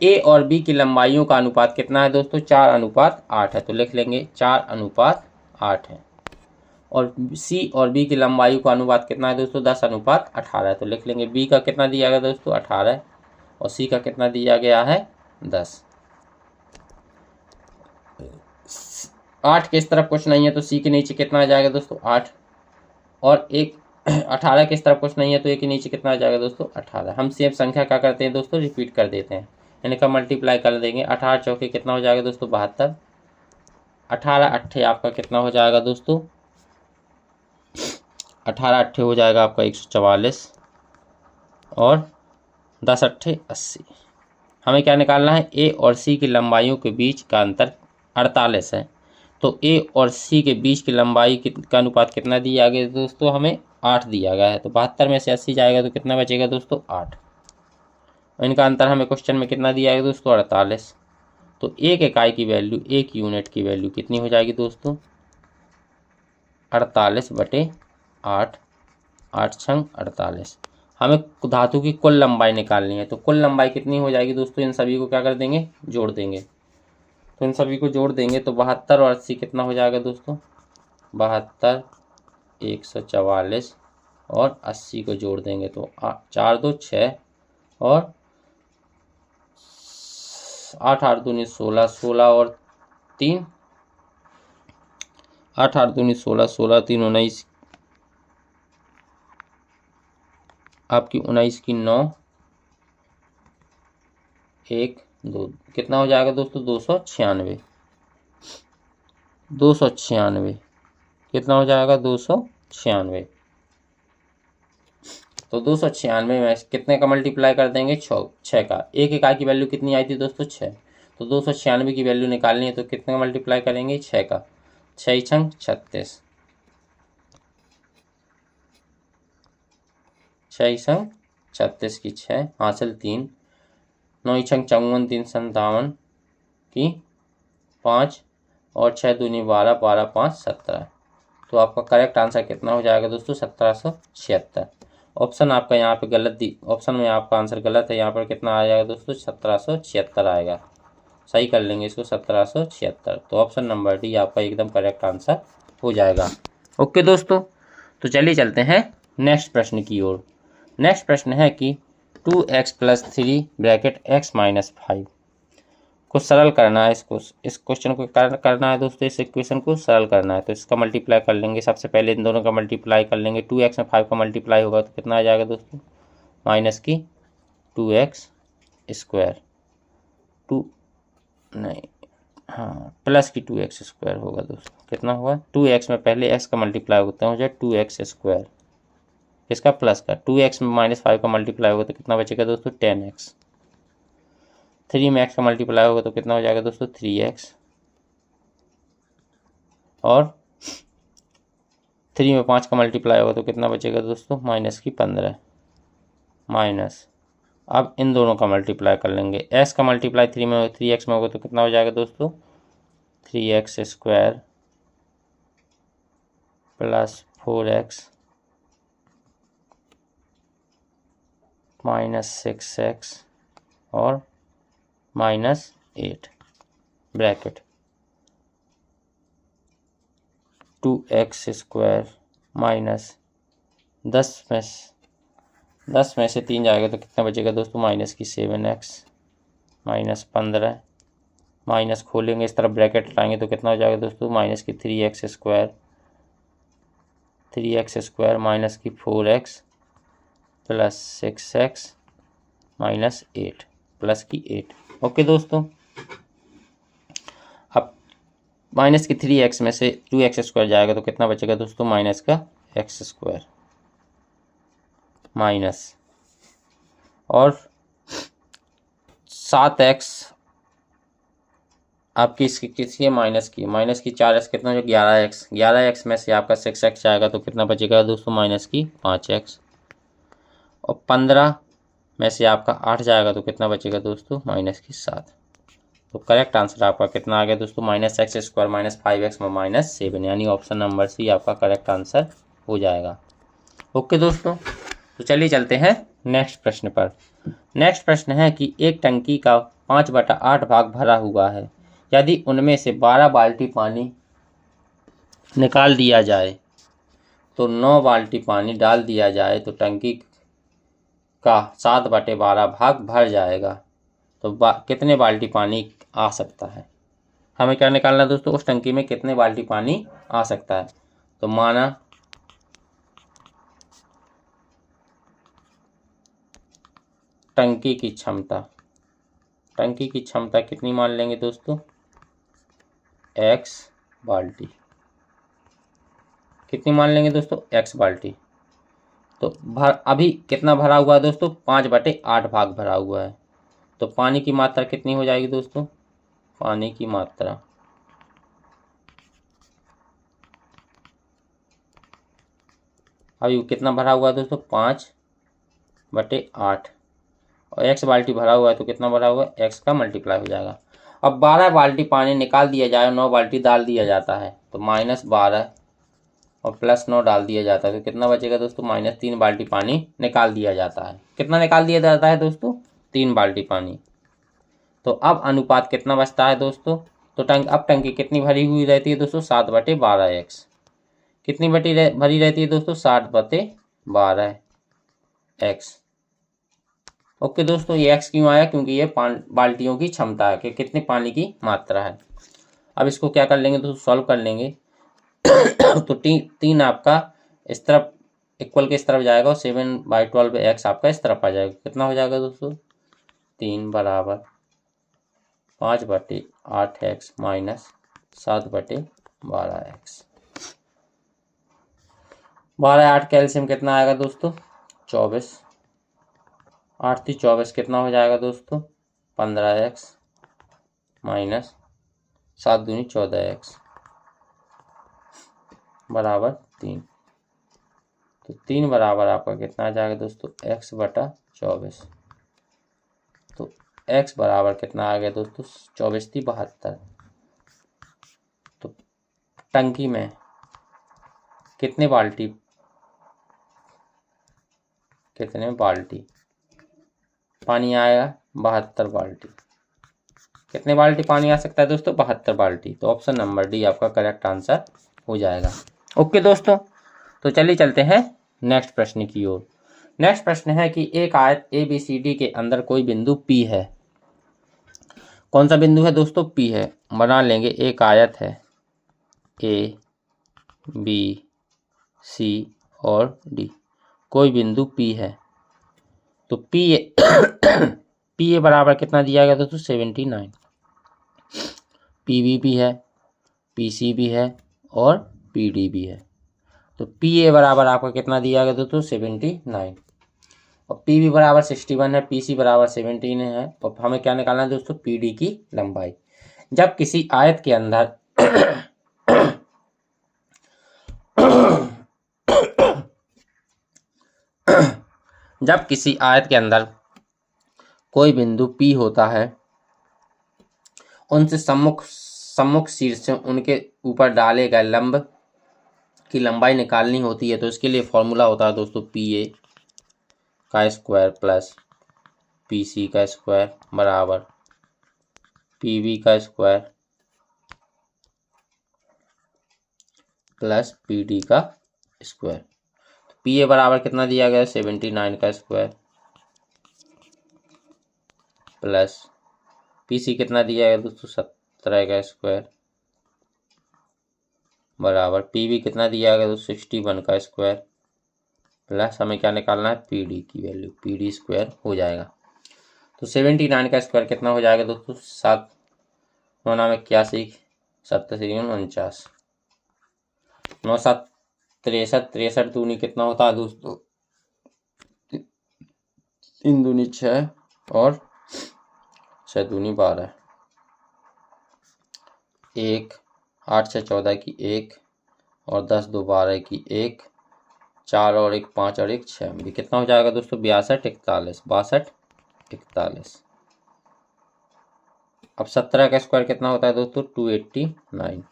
A और B की लंबाइयों का अनुपात कितना है दोस्तों? 4:8 है। तो लिख लेंगे 4:8 है। और C और B की लंबाई का अनुपात कितना है दोस्तों? 10:18 है। तो लिख लेंगे B का कितना दिया गया दोस्तों? 18 और C का कितना दिया गया है? 10। 8 किस तरफ कुछ नहीं है तो C के नीचे कितना आ जाएगा दोस्तों? 8। और 18 किस तरफ कुछ नहीं है तो A के नीचे कितना आ जाएगा दोस्तों? 18। हम सेम संख्या क्या करते हैं दोस्तों? रिपीट कर देते हैं, इनका मल्टीप्लाई कर देंगे। 18 चौके कितना हो जाएगा दोस्तों? 72। 18 अट्ठे आपका कितना हो जाएगा दोस्तों? 18 अट्ठे हो जाएगा आपका 144 और 10 अट्ठे 80। हमें क्या निकालना है? A और C की लंबाइयों के बीच का अंतर 48 है। तो A और C के बीच की लंबाई का अनुपात कितना दिया गया दोस्तों? हमें 8 दिया गया है। तो 72 में से 80 जाएगा तो कितना बचेगा दोस्तों? 8। इनका अंतर हमें क्वेश्चन में कितना दिया गया दोस्तों? 48। तो एक इकाई की वैल्यू, एक यूनिट की वैल्यू कितनी हो जाएगी दोस्तों? 48/8। 8 छंग 48। हमें धातु की कुल लंबाई निकालनी है। तो कुल लंबाई कितनी हो जाएगी दोस्तों? इन सभी को क्या कर देंगे? जोड़ देंगे। तो इन सभी को जोड़ देंगे तो 72 और 80 कितना हो जाएगा दोस्तों? 72, 144 और 80 को जोड़ देंगे तो 4 2 6 और 8 8 दूनी 16, 16 और 3, 8 8 दूनी 16, 16 3 19, आपकी 19 की 9, 1 2 कितना हो जाएगा दोस्तों? 296। 296 कितना हो जाएगा? 296। तो 296 में कितने का मल्टीप्लाई कर देंगे? 6 का। एक इकाई की वैल्यू कितनी आई थी दोस्तों? 6। तो 296 की वैल्यू निकालनी है तो कितने का मल्टीप्लाई करेंगे? 6 का। 6 छंग 36, 6 छंग 36 की 6 हासिल 3, 9 छंग 54, 3 57 की 5 और 6 दूनी 12, 12 5 17। तो आपका करेक्ट आंसर कितना हो जाएगा दोस्तों? 1776। ऑप्शन आपका यहाँ पे गलत ऑप्शन में आपका आंसर गलत है। यहाँ पर कितना आ जाएगा दोस्तों? 1776 आएगा। सही कर लेंगे इसको, 1776। तो ऑप्शन नंबर डी आपका एकदम करेक्ट आंसर हो जाएगा। ओके दोस्तों, तो चलिए चलते हैं नेक्स्ट प्रश्न की ओर। नेक्स्ट प्रश्न है कि 2x + 3 (x - 5) को सरल करना है, इसको इस क्वेश्चन को करना है दोस्तों, इस इक्वेशन को सरल करना है। तो इसका मल्टीप्लाई कर लेंगे, सबसे पहले इन दोनों का मल्टीप्लाई कर लेंगे। 2x में 5 का मल्टीप्लाई होगा तो कितना आ जाएगा दोस्तों, माइनस की 2x स्क्वायर, प्लस की 2x स्क्वायर होगा दोस्तों। कितना हुआ, 2x में पहले x का मल्टीप्लाई होता है, हो जाए 2x स्क्वायर, इसका प्लस का 2x में -5 का मल्टीप्लाई होगा तो कितना बचेगा दोस्तों, 10x। 3 में x का मल्टीप्लाई होगा तो कितना हो जाएगा दोस्तों, 3x। और 3 में 5 का मल्टीप्लाई होगा तो कितना बचेगा दोस्तों, माइनस की 15 माइनस। अब इन दोनों का मल्टीप्लाई कर लेंगे, x का मल्टीप्लाई 3x में होगा तो कितना हो जाएगा दोस्तों, 3x square plus 4x minus 6x और -8 ब्रैकेट 2x स्क्वायर माइनस 10 में से 3 जाएगा तो कितना बचेगा दोस्तों, माइनस की 7x माइनस 15 माइनस खोलेंगे इस तरफ ब्रैकेट लाएंगे तो कितना हो जाएगा दोस्तों, माइनस की 3x स्क्वायर माइनस की 4x plus 6x minus 8 plus की 8। ओके दोस्तों, अब माइनस की 3x में से 2x स्क्वायर जाएगा तो कितना बचेगा दोस्तों, माइनस का x स्क्वायर माइनस और 7x आपकी इसकी किसी माइनस की 4x कितना हो जाएगा, 11x में से आपका 6x आएगा तो कितना बचेगा दोस्तों, माइनस की 5x। और 15 में से आपका 8 जाएगा तो कितना बचेगा दोस्तों, माइनस की 7। तो करेक्ट आंसर आपका कितना आ गया दोस्तों, -x स्क्वायर माइनस 5x में -7, यानी ऑप्शन नंबर सी आपका करेक्ट आंसर हो जाएगा। ओके दोस्तों, तो चलिए चलते हैं नेक्स्ट प्रश्न पर। नेक्स्ट प्रश्न है कि एक टंकी का 5/8 भाग भरा हुआ है, यदि उनमें से 12 बाल्टी पानी निकाल दिया जाए तो 9 बाल्टी पानी डाल दिया जाए तो टंकी का 7/12 भाग भर जाएगा। तो कितने बाल्टी पानी आ सकता है, हमें क्या निकालना है दोस्तों, उस टंकी में कितने बाल्टी पानी आ सकता है। तो माना टंकी की क्षमता कितनी मान लेंगे दोस्तों, x बाल्टी, कितनी मान लेंगे दोस्तों, x बाल्टी। तो अभी कितना भरा हुआ है दोस्तों, 5/8 भाग भरा हुआ है। तो पानी की मात्रा कितनी हो जाएगी दोस्तों, पानी की मात्रा अभी कितना भरा हुआ है दोस्तों, 5/8 और x बाल्टी भरा हुआ है तो कितना भरा हुआ है, x का मल्टीप्लाई हो जाएगा। अब 12 बाल्टी पानी निकाल दिया जाए और 9 बाल्टी डाल दिया जाता है तो -12 और +9 डाल दिया जाता है तो कितना बचेगा दोस्तों, -3 बाल्टी पानी निकाल दिया जाता है। कितना निकाल दिया जाता है दोस्तों, 3 बाल्टी पानी। तो अब अनुपात कितना बचता है दोस्तों, तो अब टंकी कितनी भरी हुई रहती है दोस्तों, 7/12x। कितनी भरी रहती है दोस्तों, 7/12x। ओके दोस्तों, ये x क्यों आया, क्योंकि ये बाल्टियों की क्षमता है कि कितने पानी की मात्रा है। अब इसको क्या कर लेंगे दोस्तों, सॉल्व कर लेंगे। तो 3 आपका इस तरफ इक्वल के इस तरफ जाएगा और 7/12 x आपका इस तरफ आ जाएगा। कितना हो जाएगा दोस्तों, 3 बराबर 5/8x माइनस 7/12x। 12/8 कैल्शियम कितना आएगा दोस्तों, 24। 8 × 24 कितना हो जाएगा दोस्तों, 15x माइनस 7 दूनी 14x बराबर 3। तो 3 बराबर आपका कितना आ जाएगा दोस्तों, x/24। तो x बराबर कितना आ गया दोस्तों, 24 × 72। तो टंकी में कितने बाल्टी पानी आएगा, 72 बाल्टी। कितने बाल्टी पानी आ सकता है दोस्तों, 72 बाल्टी। तो ऑप्शन नंबर डी आपका करेक्ट आंसर हो जाएगा। ओके दोस्तों, तो चलिए चलते हैं नेक्स्ट प्रश्न की ओर। नेक्स्ट प्रश्न है कि एक आयत ABCD के अंदर कोई बिंदु P है, कौन सा बिंदु है दोस्तों? P है। बना लेंगे, एक आयत है A B C और D, कोई बिंदु P है तो P बराबर कितना दिया गया दोस्तों? 79। PB भी है, PC भी है और PD भी है, तो PA बराबर आपका कितना दिया गया दोस्तों? 79। और PB बराबर 61 है, PC बराबर 17 है, और हमें क्या निकालना है दोस्तों? PD की लंबाई। जब किसी आयत के अंदर जब किसी आयत के अंदर कोई बिंदु P होता है, उनसे सम्मुख शीर्ष से उनके ऊपर डाले गए लंब की लंबाई निकालनी होती है, तो इसके लिए फॉर्मूला होता है दोस्तों PA का स्क्वायर प्लस PC का स्क्वायर बराबर PB का स्क्वायर प्लस PD का स्क्वायर। तो PA बराबर कितना दिया गया? 79 का स्क्वायर प्लस PC कितना दिया गया दोस्तों? 17 का स्क्वायर बराबर PB कितना दिया गया दोस्तों? 61 का स्क्वायर प्लस हमें क्या निकालना है? PD की वैल्यू, PD स्क्वायर हो जाएगा। तो 79 का स्क्वायर कितना हो जाएगा दोस्तों? 7 9 में 81, 7 49, 9 7 63, 63 दूनी कितना होता है दोस्तों? 3 दूनी 6 और 6 दूनी 12, 1 8 6 14 की 1 और 10 2 12 की 1, 4 और 1 5 और 1 6 भी कितना हो जाएगा दोस्तों? 62 41, 62 41। अब 17 का स्क्वायर कितना होता है दोस्तों? 289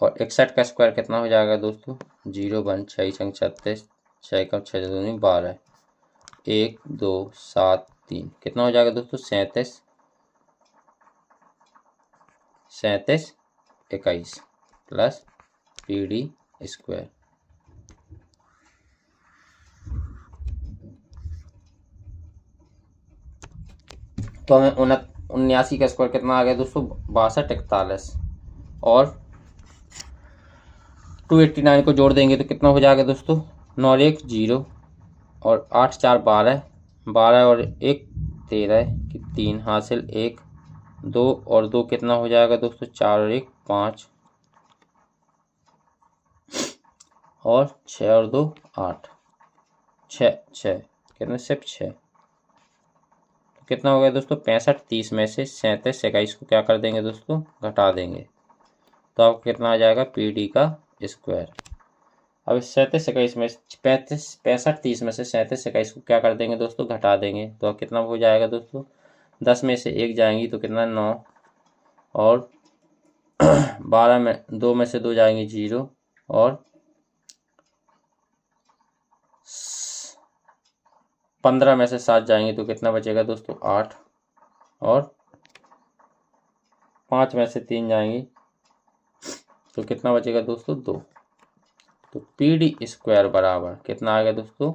और 61 का स्क्वायर कितना हो जाएगा दोस्तों? 0 1 6 संग 36, 6 कम 6 दूनी 12, 1 2 7 3 कितना हो जाएगा दोस्तों? 37 37 21 प्लस PD स्क्वायर। तो हमें 79 का स्क्वायर कितना आ गया दोस्तों? 62 41 और 289 को जोड़ देंगे तो कितना हो जाएगा दोस्तों? 9 1 0 और 8 4 12, 12 और 1 13 की 3 हासिल 1 2 और 2 कितना हो जाएगा दोस्तों? 4 और 1 5 और 6 और 2 8, 6 6 कितना? सिर्फ 6। तो कितना हो गया दोस्तों? 65 30 में से 37 21 को क्या कर देंगे दोस्तों? घटा देंगे, तो आपको कितना आ जाएगा? PD का स्क्वायर। अब 37 21 में 65 30 में से 37 21 को क्या कर देंगे दोस्तों? घटा देंगे, तो अब कितना हो जाएगा दोस्तों? 10 में से 1 जाएंगी तो कितना? 9 और 12 में 2 में से 2 जाएंगे 0 और 15 में से 7 जाएंगे तो कितना बचेगा दोस्तों? 8 और 5 में से 3 जाएंगी तो कितना बचेगा दोस्तों? 2। तो PD स्क्वायर बराबर कितना आ गया दोस्तों?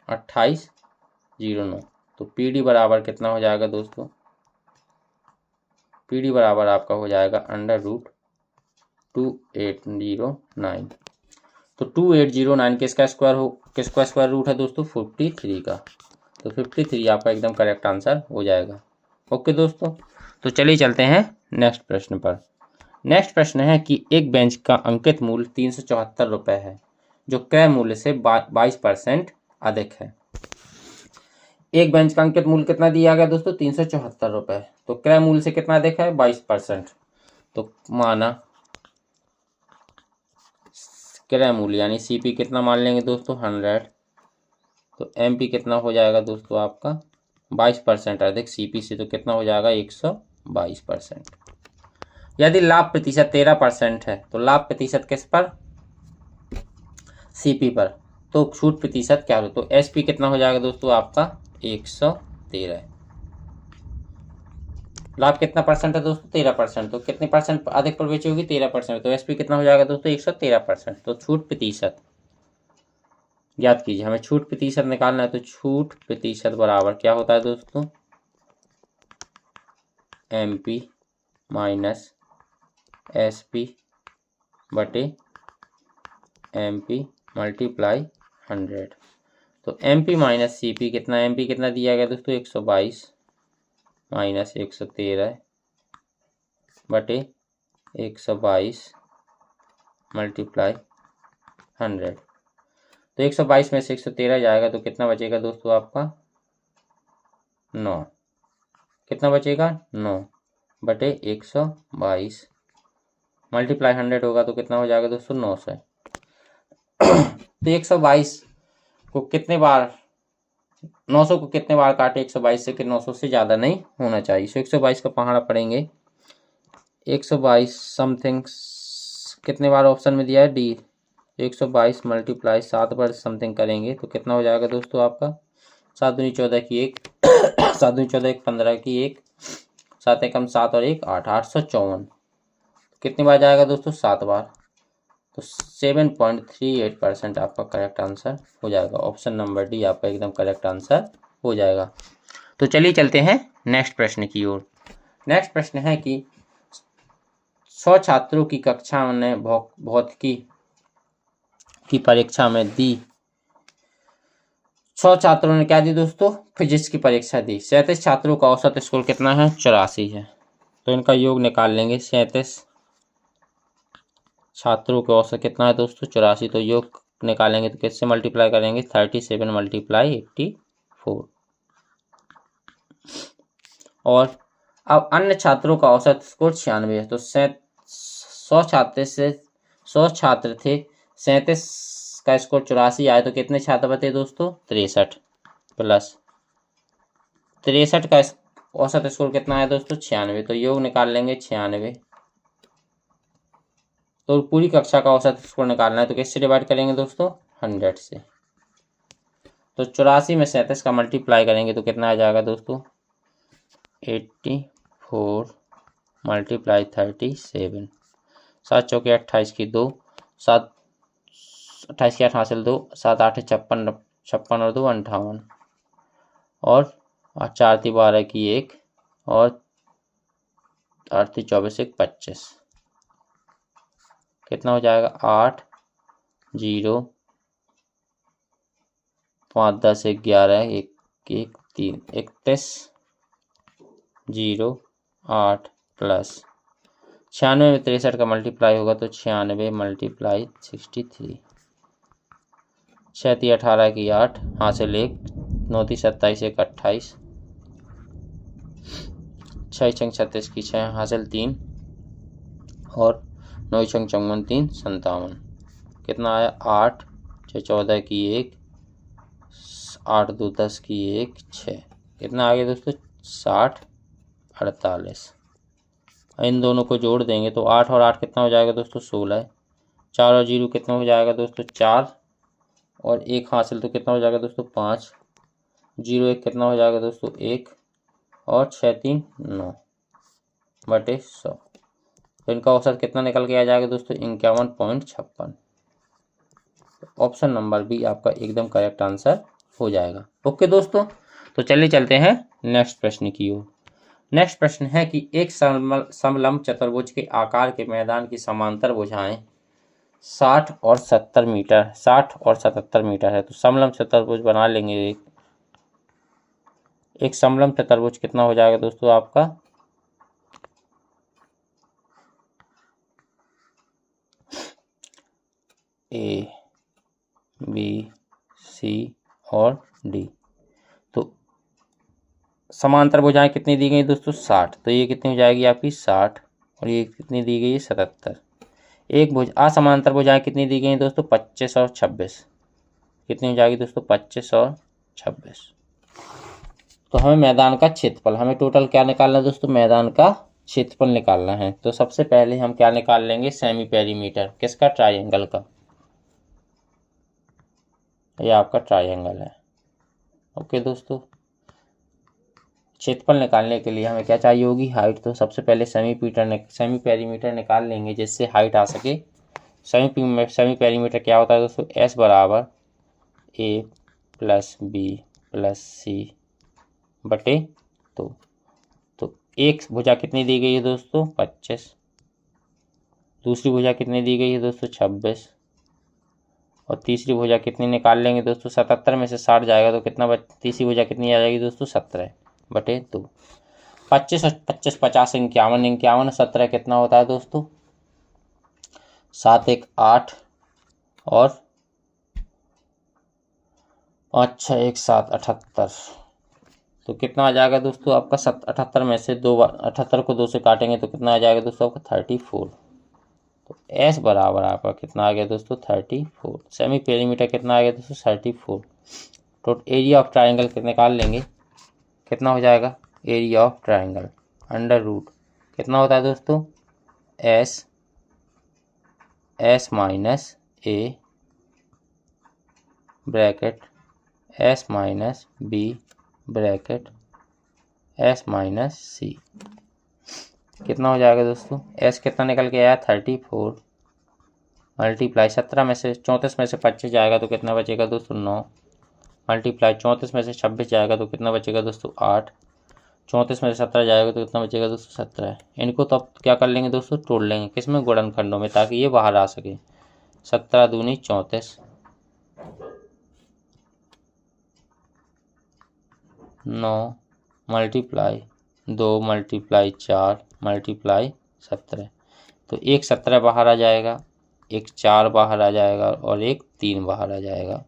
2809। तो PD बराबर कितना हो जाएगा दोस्तों? PD बराबर आपका हो जाएगा √2809। तो 2809 किसका स्क्वायर रूट है दोस्तों? 53 का। तो 53 आपका एकदम करेक्ट आंसर हो जाएगा। ओके दोस्तों, तो चलिए चलते हैं नेक्स्ट प्रश्न पर। नेक्स्ट प्रश्न है कि एक बेंच का अंकित मूल्य 374 रुपये है, जो क्रय मूल्य से 22% अधिक है। एक बेंच का अंकित मूल्य कितना दिया गया दोस्तों? 374 रुपये, तो क्रय मूल्य से कितना अधिक है? 22%। तो माना क्रय मूल्य यानी CP कितना मान लेंगे दोस्तों? 100। तो MP कितना हो जाएगा दोस्तों आपका? 22% अधिक CP से, तो कितना हो जाएगा? 122%। यदि लाभ प्रतिशत 13% है तो लाभ प्रतिशत किस पर? CP पर। तो छूट प्रतिशत क्या हो? तो SP कितना हो जाएगा दोस्तों आपका? 113। लाभ कितना परसेंट है दोस्तों? 13%। तो कितने परसेंट अधिक पर बेची होगी? 13%। तो SP कितना हो जाएगा दोस्तों? 113%। तो छूट प्रतिशत याद कीजिए, हमें छूट प्रतिशत निकालना है, तो छूट प्रतिशत बराबर क्या होता है दोस्तों? MP माइनस SP बटे MP मल्टीप्लाई 100। तो MP माइनस CP कितना, MP कितना दिया गया दोस्तों 122 माइनस 113 बटे 122 मल्टीप्लाई 100। तो 122 में से 113 जाएगा तो कितना बचेगा दोस्तों आपका 9। कितना बचेगा 9 बटे 122 मल्टीप्लाई 100 होगा तो कितना हो जाएगा दोस्तों 900। तो 122 को कितने बार 900 को कितने बार काटे 122 से कि 900 से ज़्यादा नहीं होना चाहिए। सो 122 का पहाड़ा पड़ेंगे 122 समथिंग कितने बार ऑप्शन में दिया है डी। 122 मल्टीप्लाई 7 बार समथिंग करेंगे तो कितना हो जाएगा दोस्तों आपका 7 दूनी 14 की 1 7 दूनी 14 1 15 की 1 7 एकम 7 और 1 8 854 कितनी बार जाएगा दोस्तों 7 बार। तो 7.38% आपका करेक्ट आंसर हो जाएगा। ऑप्शन नंबर डी आपका एकदम करेक्ट आंसर हो जाएगा। तो चलिए चलते हैं नेक्स्ट प्रश्न की ओर। नेक्स्ट प्रश्न है कि 100 छात्रों की कक्षा ने भौतिकी की परीक्षा में दी 100 छात्रों ने क्या दी दोस्तों फिजिक्स की परीक्षा दी। 37 छात्रों का औसत स्कोर कितना है 84 है। तो इनका योग निकाल लेंगे। 37 छात्रों का औसत कितना है दोस्तों 84। तो योग निकालेंगे तो किससे मल्टीप्लाई करेंगे 37 मल्टीप्लाई 84। और अब अन्य छात्रों का औसत स्कोर 96 है। तो 100 छात्र थे 37 का स्कोर 84 आए तो कितने छात्र बचे दोस्तों 63 प्लस 63 का औसत स्कोर कितना है दोस्तों 96। तो योग निकाल लेंगे 96। तो पूरी कक्षा का औसत स्कोर निकालना है तो किससे डिवाइड करेंगे दोस्तों 100 से। तो 84 में 37 का मल्टीप्लाई करेंगे तो कितना आ जाएगा दोस्तों 84 मल्टीप्लाई 37 7 चौके 28 की 2 7 28 की 8 हासिल 2 7 8 56 56 और 2 58 और 4 3 12 की 1 और 8 3 24 1 25 कितना हो जाएगा 8 0 5 10 11 1 1 3 31 0 8 प्लस 96 में 63 का मल्टीप्लाई होगा तो 96 मल्टीप्लाई 63 6 3 18 की 8 हासिल 1 9 3 27 1 28 6 छंग 36 की 6 हासिल 3 और 9 छंग 54 3 57 कितना आया 8 6 14 की 1 8 2 10 की 1 6 कितना आ गया दोस्तों 60 48। इन दोनों को जोड़ देंगे तो 8 और 8 कितना हो जाएगा दोस्तों 16। 4 और 0 कितना हो जाएगा दोस्तों 4 और 1 हासिल तो कितना हो जाएगा दोस्तों 5 0 1 कितना हो जाएगा दोस्तों 1 और 6 3 9 बटे 100। तो इनका औसत कितना निकल के आ जाएगा दोस्तों 51.56। ऑप्शन नंबर बी आपका एकदम करेक्ट आंसर हो जाएगा। ओके दोस्तों, तो चलिए चलते हैं नेक्स्ट प्रश्न की ओर। नेक्स्ट प्रश्न है कि एक समलंब चतुर्भुज के आकार के मैदान की समांतर भुजाएं 60 और 70 मीटर 60 और 77 मीटर है। तो समलंब चतुर्भुज बना लेंगे। एक समलंब चतुर्भुज कितना हो जाएगा दोस्तों आपका ए बी सी और डी। तो समांतर भुजाएं कितनी दी गई दोस्तों 60। तो ये कितनी हो जाएगी आपकी 60 और ये कितनी दी गई है 77। एक असमांतर भुजाएं कितनी दी गई दोस्तों 25 और 26 कितनी हो जाएगी दोस्तों 25 और 26। तो हमें मैदान का क्षेत्रफल हमें टोटल क्या निकालना है दोस्तों मैदान का क्षेत्रफल निकालना है। तो सबसे पहले हम क्या निकाल लेंगे सेमी पेरीमीटर किसका ट्राइंगल का। ये आपका ट्राइंगल है। ओके दोस्तों, क्षेत्रफल निकालने के लिए हमें क्या चाहिए होगी हाइट। तो सबसे पहले सेमी पेरीमीटर निकाल लेंगे जिससे हाइट आ सके। सेमी पेरीमीटर क्या होता है दोस्तों एस बराबर ए प्लस बी प्लस सी बटे तो एक भुजा कितनी दी गई है दोस्तों 25, दूसरी भुजा कितनी दी गई है दोस्तों 26, और तीसरी भुजा कितनी निकाल लेंगे दोस्तों 77 में से 60 जाएगा तो कितना तीसरी भुजा कितनी आ जाएगी दोस्तों 17/2। 25 और 25 50 51 51 17 कितना होता है दोस्तों 7 1 8 और 5 6 1 7 78। तो कितना आ जाएगा दोस्तों आपका 78 में से 78 को 2 से काटेंगे तो कितना आ जाएगा दोस्तों आपका 34। तो एस बराबर आपका कितना आ गया दोस्तों 34। सेमी पेरीमीटर कितना आ गया दोस्तों 34। तो एरिया ऑफ ट्राइंगल निकाल लेंगे, कितना हो जाएगा area of triangle under root कितना होता है दोस्तों S minus A bracket S minus B bracket S minus C. कितना हो जाएगा दोस्तों एस कितना निकल के आया 34 मल्टीप्लाई 17 में से 34 में से 25 जाएगा तो कितना बचेगा दोस्तों 9 मल्टीप्लाई 34 में से 26 जाएगा तो कितना बचेगा दोस्तों 8, 34 में से 17 जाएगा तो कितना बचेगा दोस्तों 17। इनको तो अब क्या कर लेंगे दोस्तों तोड़ लेंगे किसमें गुणनखंडों में ताकि ये बाहर आ सके। 17 दूनी 34 9 मल्टीप्लाई 2 मल्टीप्लाई 4 मल्टीप्लाई 17। तो एक 17 बाहर आ जाएगा, एक 4 बाहर आ जाएगा और एक 3 बाहर आ जाएगा।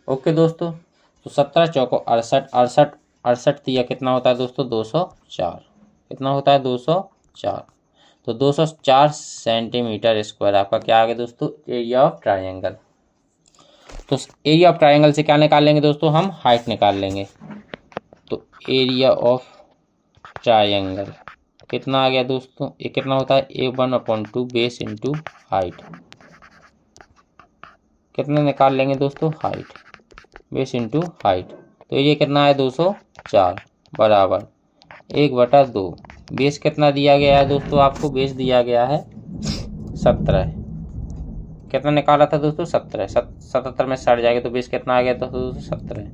ओके दोस्तों, तो 17 चौको 68 68 68 दिया कितना होता है दोस्तों 204। कितना होता है 204। तो 204 सेंटीमीटर स्क्वायर आपका क्या आ गया दोस्तों एरिया ऑफ ट्राइंगल। तो एरिया ऑफ ट्राइंगल से क्या निकाल लेंगे दोस्तों हम हाइट निकाल लेंगे। तो एरिया ऑफ ट्राइंगल कितना आ गया दोस्तों ये कितना होता है A1/2 बेस इंटू हाइट। कितना निकाल लेंगे दोस्तों हाइट बेस इंटू हाइट। तो ये कितना है 204 बराबर 1/2। बेस कितना दिया गया है दोस्तों आपको बेस दिया गया है 17। कितना निकाला था दोस्तों 17। 77 में 60 जाएगा तो बेस कितना आ गया था दोस्तों 17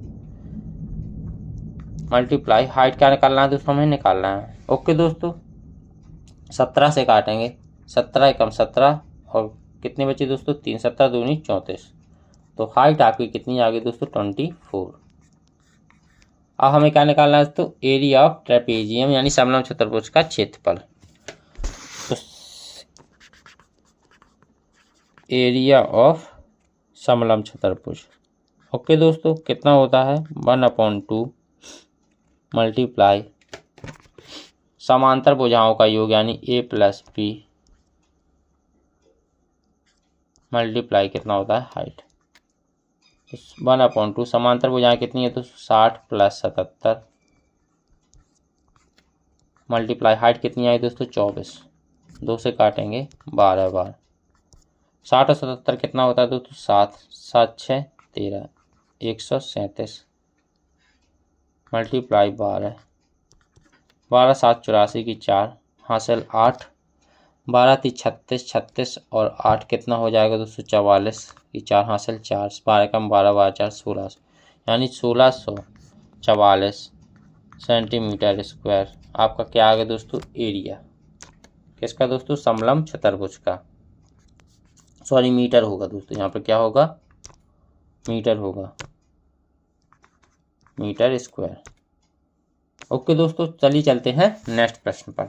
मल्टीप्लाई हाइट क्या निकालना है दोस्तों हमें निकालना है। ओके दोस्तों 17 से काटेंगे 17 कम 17 और कितनी बची दोस्तों 3 17 दूनी 34। तो हाइट आपकी कितनी आ गई दोस्तों 24। अब हमें क्या निकालना है दोस्तों एरिया ऑफ ट्रेपेजियम यानी समलंब चतुर्भुज का क्षेत्रफल। तो एरिया ऑफ समलंब चतुर्भुज ओके दोस्तों कितना होता है 1/2 मल्टीप्लाई समांतर भुजाओं का योग यानी A + B मल्टीप्लाई कितना होता है हाइट। 1/2 समांतर भुजाएं कितनी है तो 60 + 77 मल्टीप्लाई हाइट कितनी आई दोस्तों 24। 2 से काटेंगे 12 बार। 60 और 77 कितना होता है दोस्तों 7 7 6 13 137 मल्टीप्लाई 12 12 7 84 की 4 हासिल 8 12 3 36 36 और 8 कितना हो जाएगा दोस्तों 44 की 4 हासिल 4 12 कम 12 12 4 16 यानी 1644 सेंटीमीटर स्क्वायर आपका क्या आ गया दोस्तों एरिया किसका दोस्तों समलंब चतुर्भुज का। सॉरी मीटर होगा दोस्तों यहाँ पर क्या होगा मीटर होगा मीटर स्क्वायर। ओके दोस्तों चलिए चलते हैं नेक्स्ट प्रश्न पर।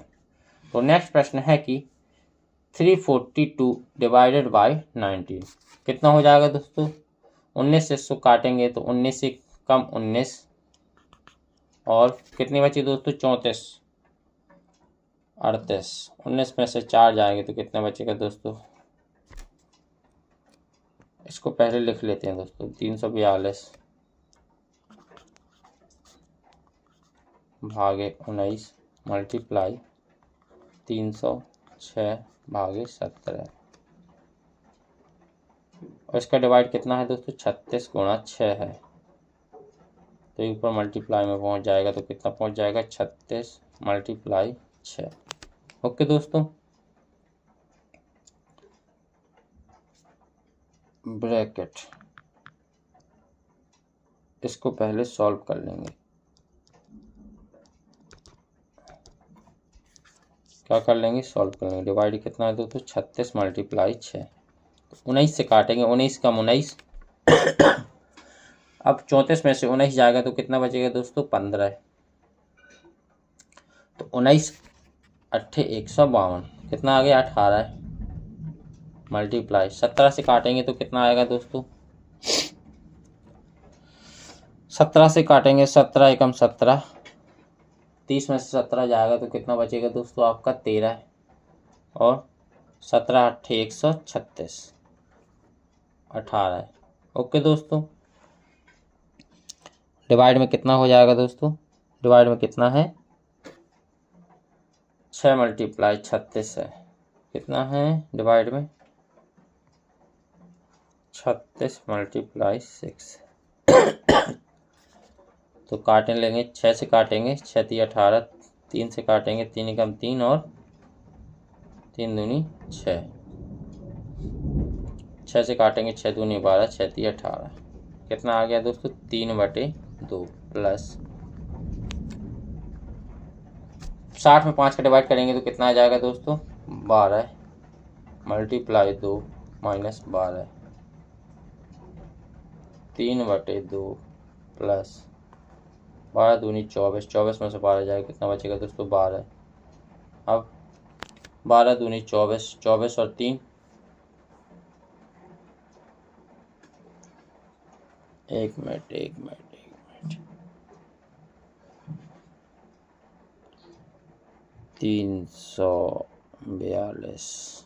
तो नेक्स्ट प्रश्न है कि 342 डिवाइडेड बाय 19 कितना हो जाएगा दोस्तों 19 से इसको काटेंगे तो 19 से कम 19 और कितनी बची दोस्तों 34 38 19 में से 4 जाएंगे तो कितना बचेगा दोस्तों इसको पहले लिख लेते हैं दोस्तों 342 भागे 19 मल्टीप्लाई 306 भागे 17 और इसका डिवाइड कितना है दोस्तों 36 × 6 है। तो ऊपर मल्टीप्लाई में पहुंच जाएगा तो कितना पहुंच जाएगा 36 मल्टीप्लाई 6। ओके दोस्तों ब्रैकेट इसको पहले सॉल्व कर लेंगे। क्या कर लेंगे, सॉल्व कर लेंगे। डिवाइड कितना है दोस्तों, 36 मल्टीप्लाई 6, 19 से काटेंगे, 19 कम 19 अब 34 में से 19 जाएगा तो कितना बचेगा दोस्तों, 15। तो 19 अट्ठे 152, कितना आ गया, 18 मल्टीप्लाई 17 से काटेंगे तो कितना आएगा दोस्तों, 17 से काटेंगे, 17 एकम 17, 30 में से 17 जाएगा तो कितना बचेगा दोस्तों आपका 13, और 17 अट्ठे 136, 18। ओके दोस्तों, डिवाइड में कितना हो जाएगा दोस्तों, डिवाइड में कितना है, 6 मल्टीप्लाई 36 है, कितना है डिवाइड में, 36 मल्टीप्लाई 6 तो काटने लेंगे, 6 से काटेंगे, 6 × 18, 3 से काटेंगे, 3 एकम 3 और 3 दूनी 6, 6 से काटेंगे, 6 दूनी 12, 6 × 18, कितना आ गया दोस्तों, 3/2 प्लस 60 में 5 का डिवाइड करेंगे तो कितना आ जाएगा दोस्तों, 12 मल्टीप्लाई 2 माइनस 12, 3/2 प्लस 12 दूनी 24, 24 में से 12 जाएगा, कितना बचेगा दोस्तों, 12। अब 12 दूनी 24, 24 और 3, एक मिनट 342,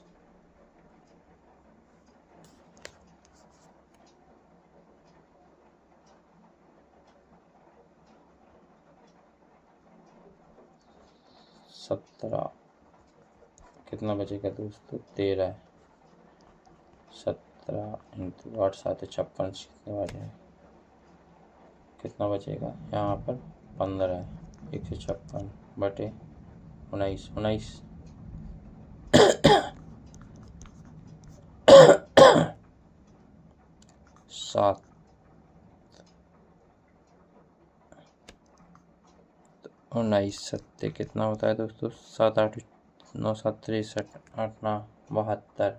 सत्रह, कितना बचेगा दोस्तों, 13, 17 × 8 7 56, कितना बचेगा यहाँ पर, 15, 156 बटे 19, 7, 19 सत्ते कितना होता है दोस्तों, 7 8 9 7 63, 8 9 72,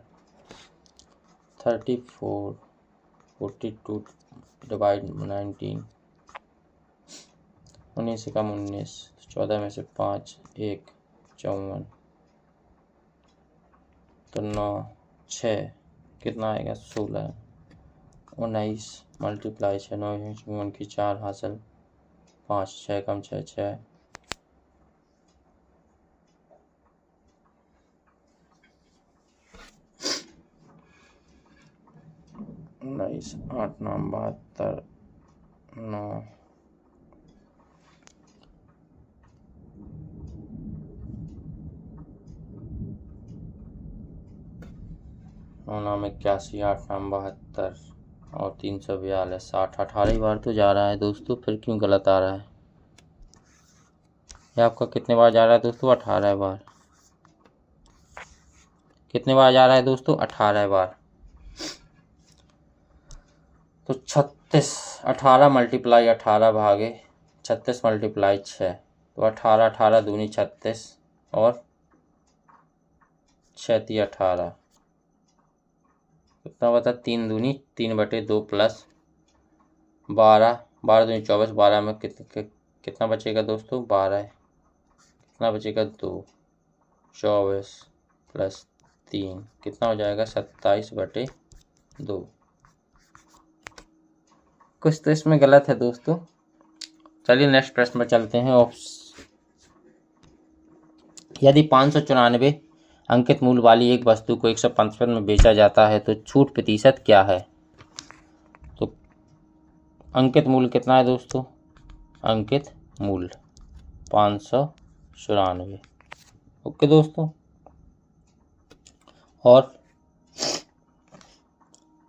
34, 42 डिवाइड 19, 19 से कम 19, 14 में से 5 1 54, तो 9 6 कितना आएगा, 16, 19 मल्टीप्लाई 6, 9 की 4 हासिल, 5 6 कम 6 6, 19 8 9 72, 9 9 81, 8 9 72 और 342, 60, 18 बार तो जा रहा है दोस्तों, फिर क्यों गलत आ रहा है, ये आपका कितने बार जा रहा है दोस्तों, 18 बार, कितने बार जा रहा है दोस्तों, 18 बार। तो 36, 18 मल्टीप्लाई 18 भागे 36 मल्टीप्लाई 6, तो 18 18 दूनी 36 और 6 × 18, कितना बता, 3 दूनी 3/2 प्लस 12, 12 दूनी 24, 12 में कितना बचेगा दोस्तों, 12, कितना बचेगा 2, 24 प्लस 3 कितना हो जाएगा, 27/2। कुछ तो इसमें गलत है दोस्तों। चलिए नेक्स्ट प्रश्न पर चलते हैं। यदि 594 अंकित मूल्य वाली एक वस्तु को 155 में बेचा जाता है तो छूट प्रतिशत क्या है। तो अंकित मूल्य कितना है दोस्तों, अंकित मूल्य 594। ओके दोस्तों, और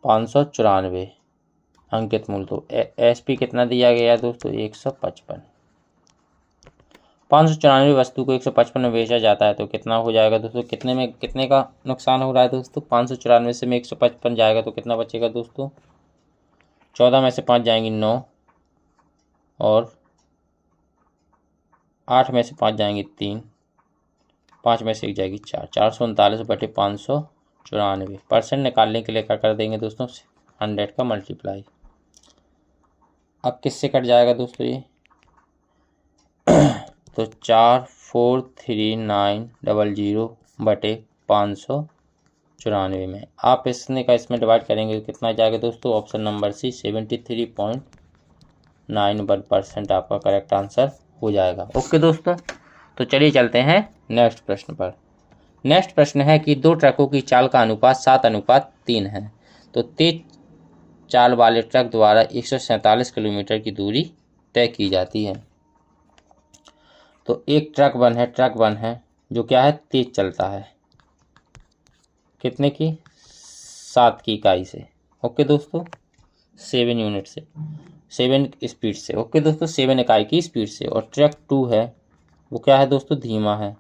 594 अंकित मूल्य, तो एसपी कितना दिया गया है दोस्तों, 155। 594 वस्तु को 155 में बेचा जाता है तो कितना हो जाएगा दोस्तों, कितने का नुकसान हो रहा है दोस्तों, 594 से में 155 जाएगा तो कितना बचेगा दोस्तों, 14 में से 5 जाएंगी 9 और 8 में से 5 जाएंगी 3, 5 में से 1 जाएगी 4, 439/594। परसेंट निकालने के लिए क्या कर देंगे दोस्तों, 100 का मल्टीप्लाई। अब किससे कट जाएगा दोस्तों ये तो 4,43,900/594 में आप इसने का इसमें डिवाइड करेंगे तो कितना जाएगा दोस्तों, ऑप्शन नंबर सी 73.91% आपका करेक्ट आंसर हो जाएगा। ओके दोस्तों, तो चलिए चलते हैं नेक्स्ट प्रश्न पर। नेक्स्ट प्रश्न है कि 2 ट्रकों की चाल का अनुपात 7:3 है। तो तेज चाल वाले ट्रक द्वारा 147 किलोमीटर की दूरी तय की जाती है। तो एक ट्रक वन है जो क्या है, तेज चलता है, कितने की, 7 की इकाई से। ओके दोस्तों, 7 यूनिट से, 7 स्पीड से। ओके दोस्तों, 7 इकाई की स्पीड से। और ट्रक 2 है वो क्या है दोस्तों, धीमा है,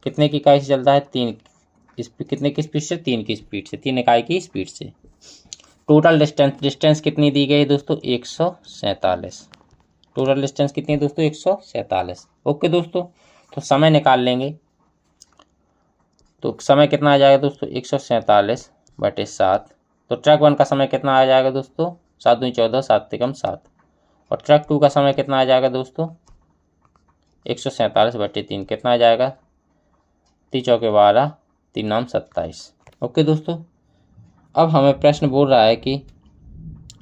कितने की इकाई से चलता है, 3 कितने की स्पीड से, 3 की स्पीड से, 3 इकाई की स्पीड से। टोटल डिस्टेंस कितनी दी गई है दोस्तों, 147। टोटल डिस्टेंस कितनी है दोस्तों, 147। ओके दोस्तों, तो समय निकाल लेंगे तो समय कितना आ जाएगा दोस्तों, 147/7। तो ट्रक 1 का समय कितना आ जाएगा दोस्तों, 7 दूनी 14, 7 तिकम 7। और ट्रक 2 का समय कितना आ जाएगा दोस्तों, 147/3, कितना आ जाएगा, 3 चौके 12, 3 नाम 27। ओके दोस्तों, अब हमें प्रश्न बोल रहा है कि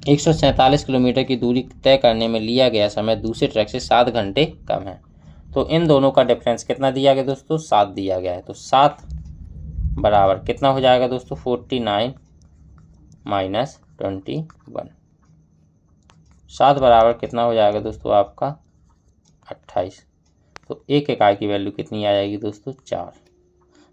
147 किलोमीटर की दूरी तय करने में लिया गया समय दूसरे ट्रक से 7 घंटे कम है। तो इन दोनों का डिफरेंस कितना दिया गया दोस्तों, 7 दिया गया है। तो 7 बराबर कितना हो जाएगा दोस्तों, 49 माइनस 21। 7 बराबर कितना हो जाएगा दोस्तों आपका 28। तो 1 इकाई की वैल्यू कितनी आ जाएगी दोस्तों, 4।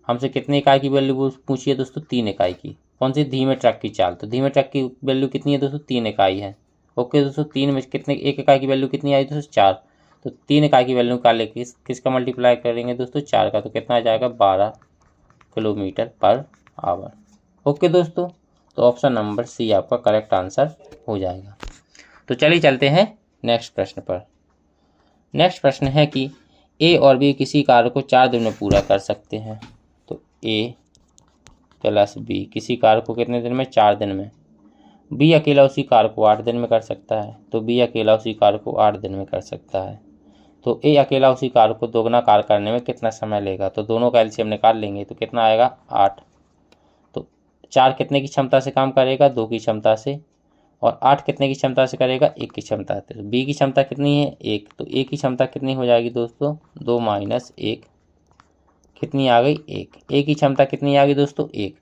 हमसे कितनी इकाई की वैल्यू पूछिए दोस्तों, 3 इकाई की। कौन सी, धीमे ट्रक की चाल। तो धीमे ट्रक की वैल्यू कितनी है दोस्तों, 3 इकाई है। ओके दोस्तों, 3 में कितने, 1 इकाई की वैल्यू कितनी आई दोस्तों, 4। तो 3 इकाई की वैल्यू निकाल लेके किसका मल्टीप्लाई करेंगे दोस्तों, 4 का। तो कितना आ जाएगा, 12 km/h। ओके दोस्तों, तो ऑप्शन नंबर सी आपका करेक्ट आंसर हो जाएगा। तो चलिए चलते हैं नेक्स्ट प्रश्न पर। नेक्स्ट प्रश्न है कि ए और बी किसी कार्य को 4 दिन में पूरा कर सकते हैं। तो ए प्लस बी किसी कार्य को कितने दिन में, 4 दिन में। बी अकेला उसी कार्य को 8 दिन में कर सकता है। तो बी अकेला उसी कार्य को 8 दिन में कर सकता है। तो ए अकेला उसी कार्य को दोगुना कार्य करने में कितना समय लेगा। तो दोनों का एलसीएम निकाल लेंगे तो कितना आएगा, 8। तो 4 कितने की क्षमता से काम करेगा, 2 की क्षमता से। और 8 कितने की क्षमता से करेगा, 1 की क्षमता से। तो बी की क्षमता कितनी है, 1। तो ए की क्षमता कितनी हो जाएगी दोस्तों, 2 माइनस 1, कितनी आ गई, 1। ए की क्षमता कितनी आ गई दोस्तों, 1।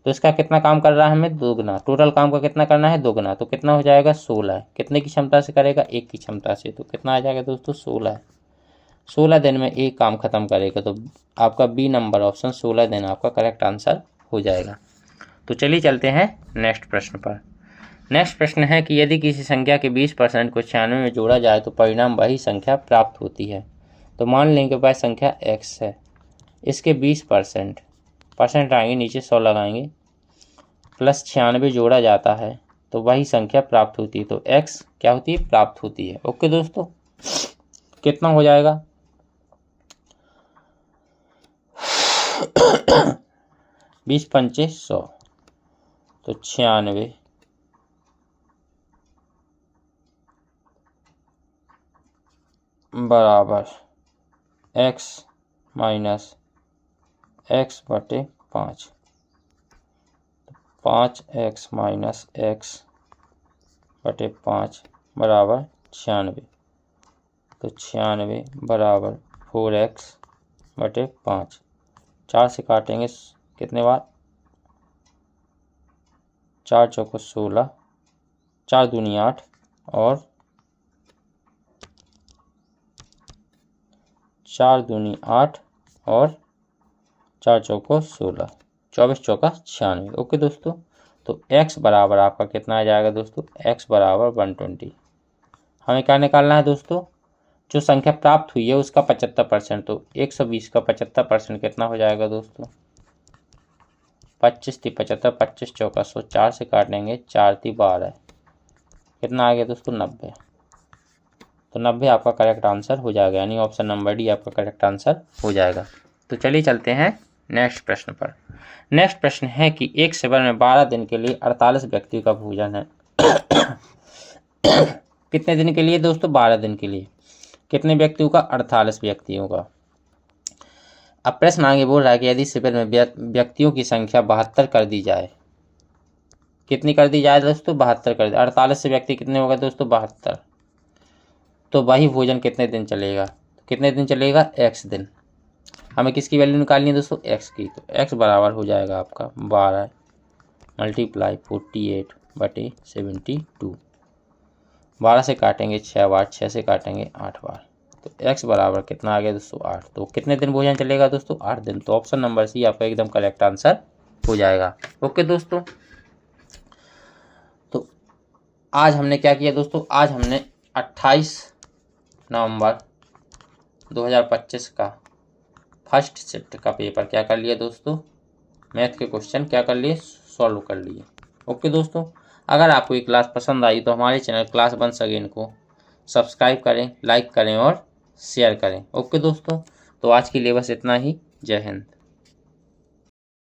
तो इसका कितना काम कर रहा है हमें, दोगुना। टोटल काम का कितना करना है, दोगुना। तो कितना हो जाएगा, 16। कितने की क्षमता से करेगा, 1 की क्षमता से। तो कितना आ जाएगा दोस्तों, 16। 16 दिन में एक काम खत्म करेगा। तो आपका बी नंबर ऑप्शन 16 दिन आपका करेक्ट आंसर हो जाएगा। तो चलिए चलते हैं नेक्स्ट प्रश्न पर। नेक्स्ट प्रश्न है कि यदि किसी संख्या के 20% को 96 में जोड़ा जाए तो परिणाम वही संख्या प्राप्त होती है। तो मान लें कि वह संख्या x है, इसके 20% आएंगे, नीचे 100 लगाएंगे, प्लस 96 जोड़ा जाता है तो वही संख्या प्राप्त होती है। तो x क्या होती है, प्राप्त होती है। ओके दोस्तों, कितना हो जाएगा 20 पंचे 100, तो 96 बराबर x minus x/5। 5x minus x/5 बराबर 96। तो 96 बराबर 4x/5। 4 से काटेंगे कितने बार, 4 चौको 16, 4 दूनी 8 और 4 दूनी 8 और 4 चौको 16, 24 चौका 96। ओके दोस्तों, तो x बराबर आपका कितना आ जाएगा दोस्तों, x बराबर 120। हमें क्या निकालना है दोस्तों, जो संख्या प्राप्त हुई है उसका 75%। तो 120 का 75% कितना हो जाएगा दोस्तों, 25 × 75, 25 चौका 100, 4 से काट लेंगे, 4 × 3 12, कितना आ गया दोस्तों, 90। तो 90 आपका करेक्ट आंसर हो जाएगा, यानी ऑप्शन नंबर डी आपका करेक्ट आंसर हो जाएगा। तो चलिए चलते हैं नेक्स्ट प्रश्न पर। नेक्स्ट प्रश्न है कि एक शिविर में 12 दिन के लिए 48 व्यक्तियों का भोजन है। कितने दिन के लिए दोस्तों? 12 दिन के लिए। कितने व्यक्तियों का? 48 व्यक्तियों का। अब प्रश्न आगे बोल रहा है कि यदि शिविर में व्यक्तियों की संख्या 72 कर दी जाए, कितनी कर दी जाए दोस्तों? 72 कर दी। 48 से व्यक्ति कितने होगा दोस्तों? 72। तो वही भोजन कितने दिन चलेगा? कितने दिन चलेगा? x दिन। हमें किसकी वैल्यू निकालनी है दोस्तों? x की। तो x बराबर हो जाएगा आपका 12 मल्टीप्लाई 48/72। 12 से काटेंगे 6 बार, 6 से काटेंगे 8 बार, तो x बराबर कितना आ गया दोस्तों? 8। तो कितने दिन भोजन चलेगा दोस्तों? 8 दिन। तो ऑप्शन नंबर सी आपका एकदम करेक्ट आंसर हो जाएगा। ओके दोस्तों, तो आज हमने क्या किया दोस्तों? आज हमने 28 नवंबर 2025 का फर्स्ट शिफ्ट का पेपर क्या कर लिया दोस्तों? मैथ के क्वेश्चन क्या कर लिए? सॉल्व कर लिए। ओके दोस्तों, अगर आपको ये क्लास पसंद आई तो हमारे चैनल क्लास वंस अगेन को सब्सक्राइब करें, लाइक करें और शेयर करें। ओके दोस्तों, तो आज के लिए बस इतना ही। जय हिंद।